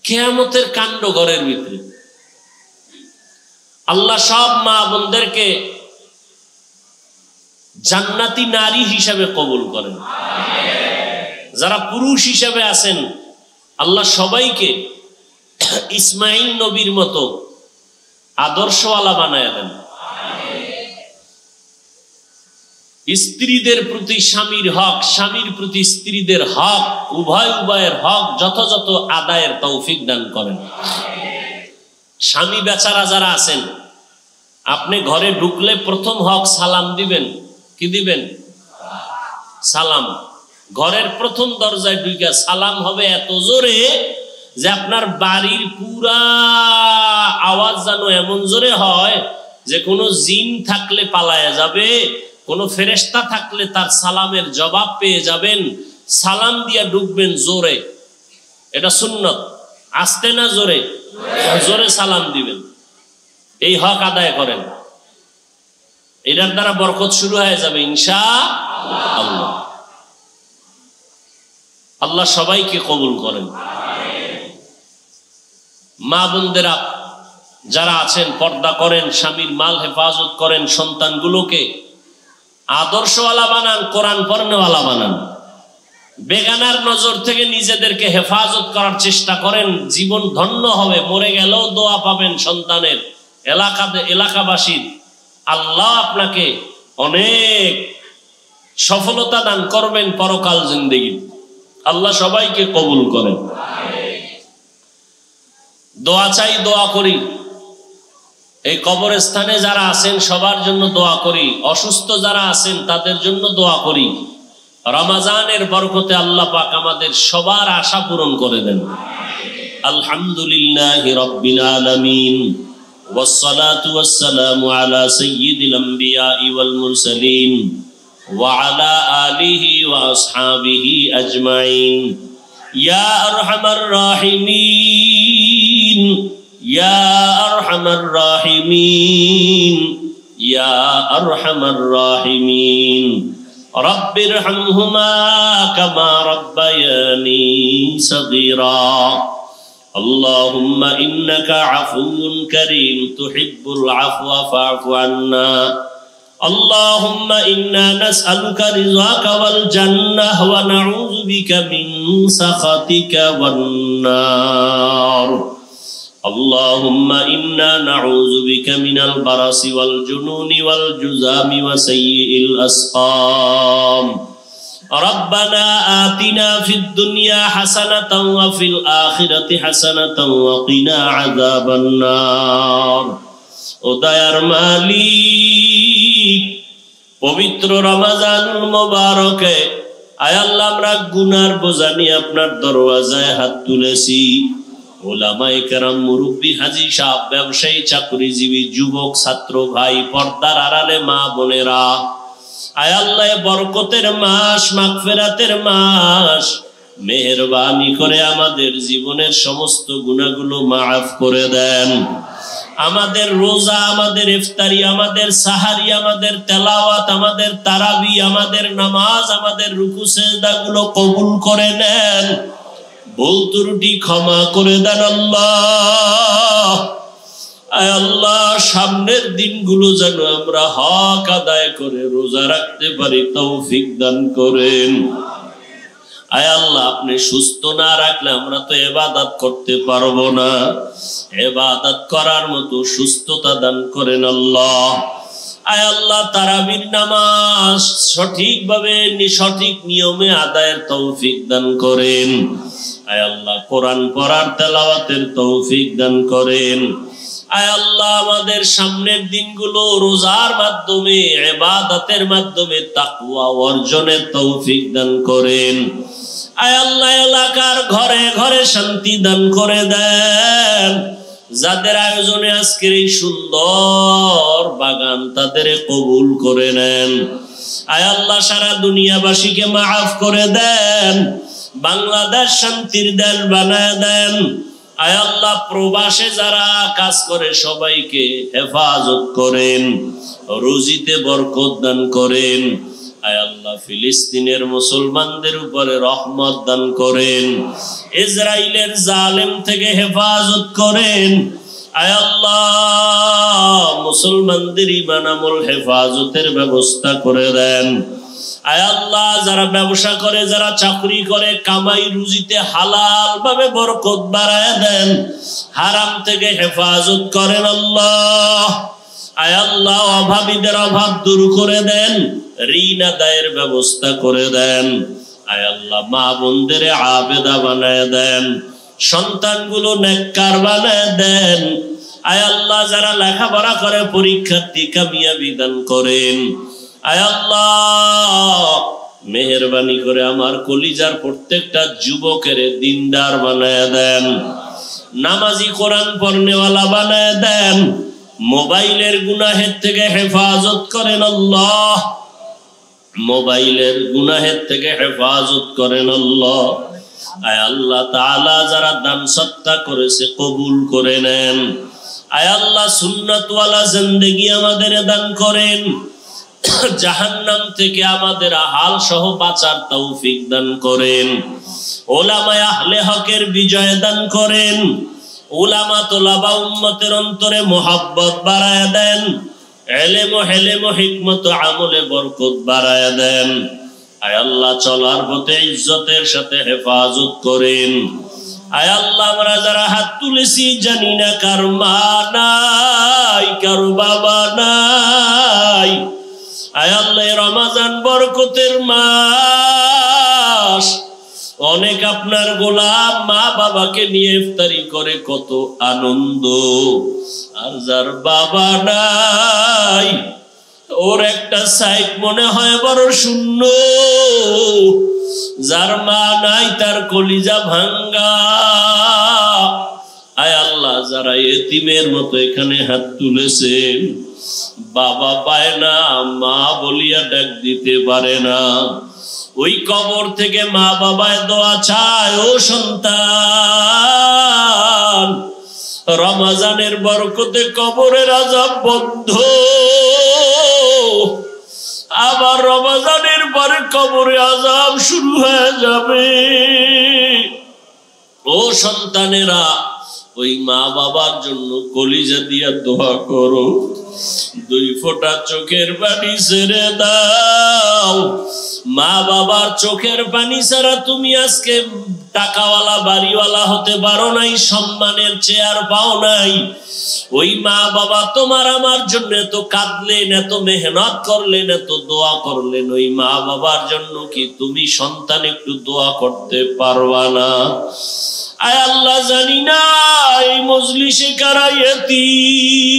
কিয়ামতের কাণ্ড ঘরের ভিতরে। আল্লাহ সব মা বোনদেরকে জান্নাতি নারী হিসাবে কবুল করেন। যারা পুরুষ হিসাবে আছেন, আল্লাহ সবাইকে ইসমাইল নবীর মতো আদর্শওয়ালা বানায় দেন। স্ত্রীদের প্রতি স্বামীর হক, স্বামীর প্রতি স্ত্রীদের হক, উভয় উভয়ের হক যথাযথ আদায়ের তৌফিক দান করেন। স্বামী বেচারা যারা আছেন, আপনি ঘরে ঢুকলে প্রথম হক সালাম দিবেন। কি দিবেন? সালাম। ঘরের প্রথম দরজায় ঢুকে সালাম হবে এত জোরে যে আপনার বাড়ির পুরা আওয়াজ যেন এমন জোরে হয় যে কোনো জিন থাকলে পালায়া যাবে, কোনো ফেরেশতা থাকলে তার সালামের জবাব পেয়ে যাবেন। সালাম দিয়া ঢুকবেন জোরে, এটা সুন্নত। আস্তে না জোরে? জোরে সালাম দিবেন। এই হক আদায় করেন, এটার দ্বারা বরকত শুরু হয়ে যাবে ইনশাআল্লাহ। আল্লাহ সবাইকে কবুল করেন। মা বোনদেরা যারা আছেন, পর্দা করেন, স্বামীর মাল হেফাজত করেন, সন্তানগুলোকে আদর্শওয়ালা বানান, কোরআন পড়নেওয়ালা বানান। বেগানার নজর থেকে নিজেদেরকে হেফাজত করার চেষ্টা করেন। জীবন ধন্য হবে, মরে গেলেও দোয়া পাবেন সন্তানের, এলাকাবাসীর। আল্লাহ আপনাকে অনেক সফলতা দান করবেন পরকাল জিন্দেগি। আল্লাহ সবাইকে কবুল করেন। দোয়া চাই, দোয়া করি। এই কবরস্থানে যারা আছেন সবার জন্য দোয়া করি। অসুস্থ যারা আছেন তাদের জন্য দোয়া করি। রমজানের বরকতে আল্লাহ পাক আমাদের সবার আশা পূরণ করে দেন। আলহামদুলিল্লাহি রাব্বিল আলামিন, ওয়াসসালাতু ওয়াসসালামু আলা সাইয়্যিদিল আমবিয়াই ওয়াল মুরসালিন ওয়া আলা আলিহি ওয়া আসহাবিহি আজমাইন। ইয়া আরহামার রাহিমিন, ইয়া আরহামার রাহিমিন, ইয়া আরহামার রাহিমিন। রব্বিরহামহুমা কামা রাব্বায়ানি সগীরা। আল্লাহুম্মা ইন্নাকা আফুউন কারীম তুহিব্বুল আফওয়া ফা'ফু আন্না। আল্লাহুম্মা ইন্না নাসআলুকা রিযাকা ওয়াল জান্নাহ ওয়া নাউযু বিকা মিন সাখাতিকা ওয়ান নার। আল্লাহুম্মা ইন্না নাউযু বিকা মিনাল বারাসি ওয়াল জুনুনি ওয়াল জুযামি ওয়া সাইয়্যিল আসকাম। রব্বানা আতিনা ফিদ দুনিয়া হাসানাতাও ওয়া ফিল আখিরাতি হাসানাতাও ওয়া কিনা আযাবান নার। ও দয়ার মালিক, পবিত্র রমজানুল মুবারকে আয় আল্লাহ আমরা গুনার বোঝা নিয়ে আপনার দরওয়াজায় হাত তুলেছি। ওলামায়ে কেরাম, মুরব্বী, হাজী সাহেব, ব্যবসায়ী, চাকরিজীবী, যুবক, ছাত্র ভাই, পর্দার আড়ালে মা বোনেরা, আয় আল্লাহ বরকতের মাস, মাগফিরাতের মাস, মেহেরবানি করে আমাদের জীবনের সমস্ত গুনাহগুলো মাফ করে দেন। আমাদের রোজা, আমাদের ইফতারি, আমাদের সাহারি, আমাদের তেলাওয়াত, আমাদের তারাবি, আমাদের নামাজ, আমাদের রুকু সিজদাগুলো কবুল করে নেন। ভুল ত্রুটি ক্ষমা করে দেন আল্লাহ। আয় আল্লাহ, সামনের দিনগুলো যেন আমরা হক আদায় করে রোজা রাখতে পারি, তৌফিক দান করেন। আয় আল্লাহ, আপনি সুস্থ না রাখলে আমরা তো ইবাদত করতে পারবো না। ইবাদত করার মতো সুস্থতা দান করেন আল্লাহ। আয় আল্লাহ, তারাবির নামাজ সঠিকভাবে সঠিক নিয়মে আদায়ের তৌফিক দান করেন। আয় আল্লাহ, কোরআন পড়ার তেলাওয়াতের তৌফিক দান করেন। আয় আল্লাহ, আমাদের সামনের দিনগুলো রোজার মাধ্যমে, ইবাদতের মাধ্যমে তাকওয়া অর্জনের তৌফিক দান করেন। আয় আল্লাহ, এলাকার ঘরে ঘরে শান্তি দান করে দেন। যাদের আয়োজনে আজকের এই সুন্দর বাগান, তাদের কবুল করে নেন। আয় আল্লাহ, সারা দুনিয়াবাসীকে মাফ করে দেন। বাংলাদেশ শান্তির দেশ বানায় দেন। আয় আল্লাহ, প্রবাসে যারা কাজ করে সবাইকে হেফাজত করেন, রুজিতে বরকত দান করেন। আয় আল্লাহ, ফিলিস্তিনের মুসলমানদের উপরে রহমত দান করেন। ইসরাইলের জালেম থেকে হেফাজত করেন। আয় আল্লাহ, মুসলমানদের ঈমান আমল হেফাজতের ব্যবস্থা করে দেন। আয় আল্লাহ, যারা ব্যবসা করে, যারা চাকরি করে, কামাই রুজিতে হালাল ভাবে বরকত বাড়ায় দেন। হারাম থেকে হেফাজত করেন আল্লাহ। আয় আল্লাহ, অভাবীদের অভাব দূর করে দেন, ঋণ আদায়ের ব্যবস্থা করে দেন। আয় আল্লাহ, মা বোনদের আবেদা বানায় দেন, সন্তানগুলো নেককার বানায় দেন। আয় আল্লাহ, যারা লেখাপড়া করে পরীক্ষার্থী কামিয়াবি দান করেন। আয় আল্লাহ, মেহেরবানি করে আমার কলিজার প্রত্যেকটা যুবকের দিনদার বানায় দেন, নামাজি কোরআন পড়নেওয়ালা বানায় দেন। মোবাইলের গুনাহের থেকে হেফাজত করেন আল্লাহ, মোবাইলের গুনাহের থেকে হেফাজত করেন আল্লাহ। আয় আল্লাহ তাআলা, যারা দান সদকা করেছে কবুল করে নেন। আয় আল্লাহ, সুন্নাতওয়ালা জিন্দেগি আমাদের দান করেন। জাহান্নাম থেকে আমাদের হাল সহ বাঁচার তৌফিক দান করেন। ওলামায়ে আহলে হকের বিজয় দান করেন। উলামা তোলাবা উম্মতের অন্তরে মোহাব্বত বাড়ায় দেন। ইলম ও হিলম ও হিকমত ও আমলে বরকত বাড়ায় দেন। আয় আল্লাহ, চলার পথে ইজ্জতের সাথে হেফাজত করেন। আয় আল্লাহ, আমরা যারা হাত তুলেছি জানি না কার মা নাই, কার বাবা নাই। আয় আল্লাহ, রমজান বরকতের মাস, অনেক আপনার গোলাম মা বাবাকে নিয়ে ইফতারি করে কত আনন্দ। আর যার বাবা নাই, ওর একটা সাইড মনে হয় বড় শূন্য। যার মা নাই, তার কলিজা ভাঙ্গা। আয় আল্লাহ, যারা এতিমের মতো এখানে হাত তুলেছেন, বাবা পায় না, মা বলিয়া ডাক দিতে পারে না, ওই কবর থেকে মা বাবায় দোয়া চায়, ও সন্তান, রমজানের বরকতে কবরের আযাব বন্ধ। আবার রমজানের পরে কবরে আযাব শুরু হয়ে যাবে। ও সন্তানেরা, ওই মা বাবার জন্য কলিজা দিয়া দোয়া করো, 2 ফোঁটা চোখের পানি ছেড়ে দাও। মা বাবার চোখের পানি ছাড়া তুমি আজকে টাকাওয়ালা বাড়িওয়ালা হতে পারো নাই, সম্মানের চেয়ার পাও নাই। ওই মা বাবা তোমার আমার জন্য এত কাঁদলেন, এত মেহনত করলেন, এত দোয়া করলেন। ওই মা বাবার জন্য কি তুমি সন্তান একটু দোয়া করতে পারবা না? আয় আল্লাহ, জানি না এই মজলিসে কারা ইতিম,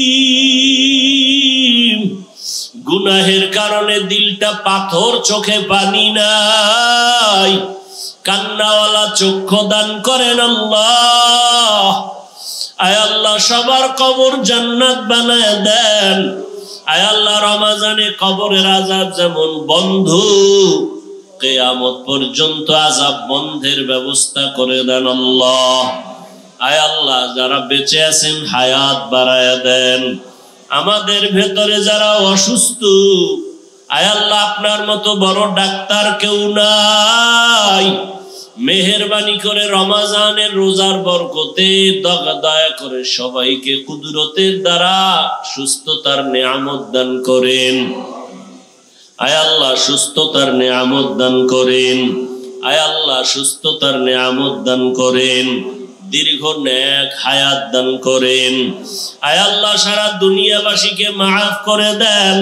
গুনাহের কারণে দিলটা পাথর, চোখে পানি নাই। কান্নাওয়ালা চক্ষু দান করেন আল্লাহ। আয় আল্লাহ সবার কবর জান্নাত বানায় দেন। আয় আল্লাহ রমাজানে কবরের আযাব যেমন বন্ধ, কিয়ামত পর্যন্ত আযাব বন্ধের ব্যবস্থা করে দেন আল্লাহ। আয় আল্লাহ যারা বেঁচে আছেন হায়াত বাড়ায়া দেন। আমাদের ভেতরে যারা অসুস্থ, আয় আল্লাহ আপনার মতো বড় ডাক্তার কেউ নাই, মেহেরবানি করে রমাজানের রোজার বরকতে দয়া করে সবাইকে কুদরতের দ্বারা সুস্থতার নিয়ামত দান করেন। আয় আল্লাহ সুস্থতার নিয়ামত দান করেন। আয় আল্লাহ সুস্থতার নিয়ামত দান করেন। দীর্ঘ নেক হায়াত দান করেন। আয় আল্লাহ সারা দুনিয়াবাসীকে মাফ করে দেন।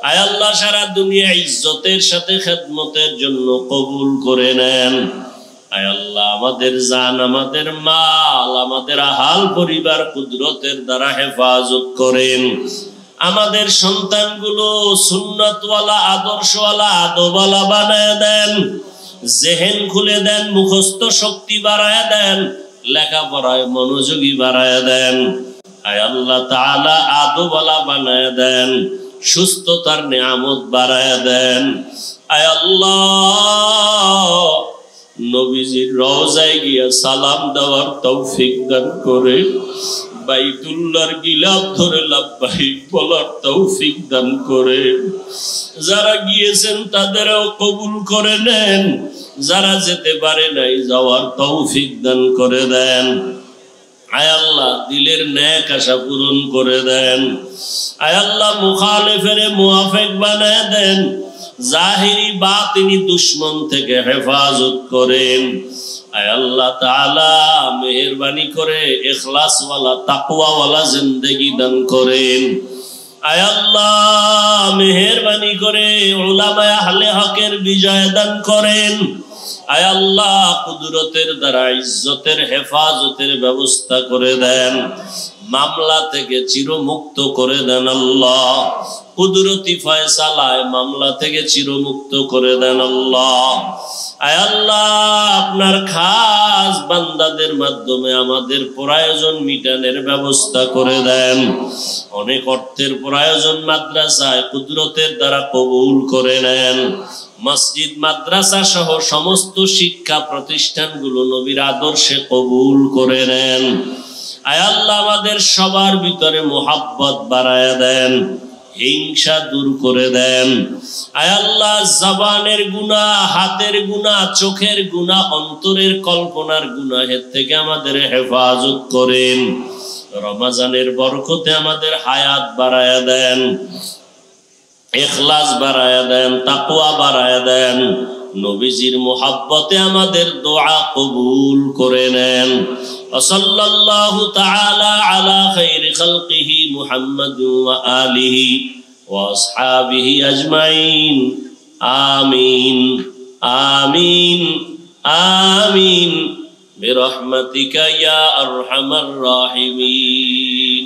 আয় আল্লাহ সারা দুনিয়া ইজ্জতের সাথে খেদমতের জন্য কবুল করে নেন। আয় আল্লাহ আমাদের জান, আমাদের মাল, আমাদের আহাল পরিবার কুদরতের দ্বারা হেফাজত করেন। আমাদের সন্তানগুলো সুন্নতওয়ালা, আদর্শওয়ালা, আদবওয়ালা বানায় দেন। জেহেন খুলে দেন, মুখস্থ শক্তি বাড়ায় দেন, লেখাপড়ায় মনোযোগী বাড়ায় দেন। আয় আল্লাহ তাআলা আদবওয়ালা বানায় দেন, সুস্থতার নিয়ামত বাড়ায় দেন। আয় আল্লাহ নবীজির রওজায় গিয়া সালাম দেওয়ার তৌফিক দান করে, বাইতুল্লাহর গিলাফ ধরে লাব্বাইক বলার তৌফিক দান করে। যারা গিয়েছেন তাদেরও কবুল করে নেন, যারা যেতে পারে নাই যাওয়ার তৌফিক দান করে দেন। আয় আল্লাহ দিলের নেক আশা পূরণ করে দেন। আয় আল্লাহ মুখালিফের মুওয়াফিক বানায় দেন। জাহিরি বাতিনি দুশমন থেকে হেফাজত করেন। আয় আল্লাহ তাআলা মেহেরবানি করে ইখলাসওয়ালা, তাকওয়াওয়ালা জিন্দেগি দান করেন। আয় আল্লাহ মেহেরবানি করে উলামায়ে আহলে হকের বিজয় দান করেন। আয় আল্লাহ কুদরতের দ্বারা ইজ্জতের হেফাজতের ব্যবস্থা করে দেন। মামলা থেকে চিরমুক্ত করে দেন আল্লাহ। কুদরতি ফয়সালায় মামলা থেকে চিরমুক্ত করে দেন আল্লাহ। আয় আল্লাহ আপনার খাস বান্দাদের মাধ্যমে আমাদের প্রয়োজন মিটানোর ব্যবস্থা করে দেন। অনেক অর্থের প্রয়োজন মাদ্রাসায় কুদরতের দ্বারা কবুল করে নেন। মসজিদ মাদ্রাসা সহ সমস্ত শিক্ষা প্রতিষ্ঠানগুলো নবীর আদর্শে কবুল করে নেন। আয় আল্লাহ আমাদের সবার ভিতরে মোহাব্বত বাড়ায়া দেন, হিংসা দূর করে দেন। আয় আল্লাহ জবানের গুনাহ, হাতের গুনাহ, চোখের গুনাহ, অন্তরের কল্পনার গুনাহের থেকে আমাদের হেফাজত করেন। রমজানের বরকতে আমাদের হায়াত বাড়ায়া দেন, ইখলাস বাড়ায়া দেন, তাকওয়া বাড়ায়া দেন। নবীজির মুহাব্বতে আমাদের দোয়া কবুল করে নেন। সাল্লাল্লাহু তাআলা আলা খাইরি খালকিহি মুহাম্মাদ ওয়া আলিহি ওয়া আসহাবিহি আজমাইন। আমিন আমিন আমিন বিরহমাতিকা ইয়া আরহামার রাহিমিন।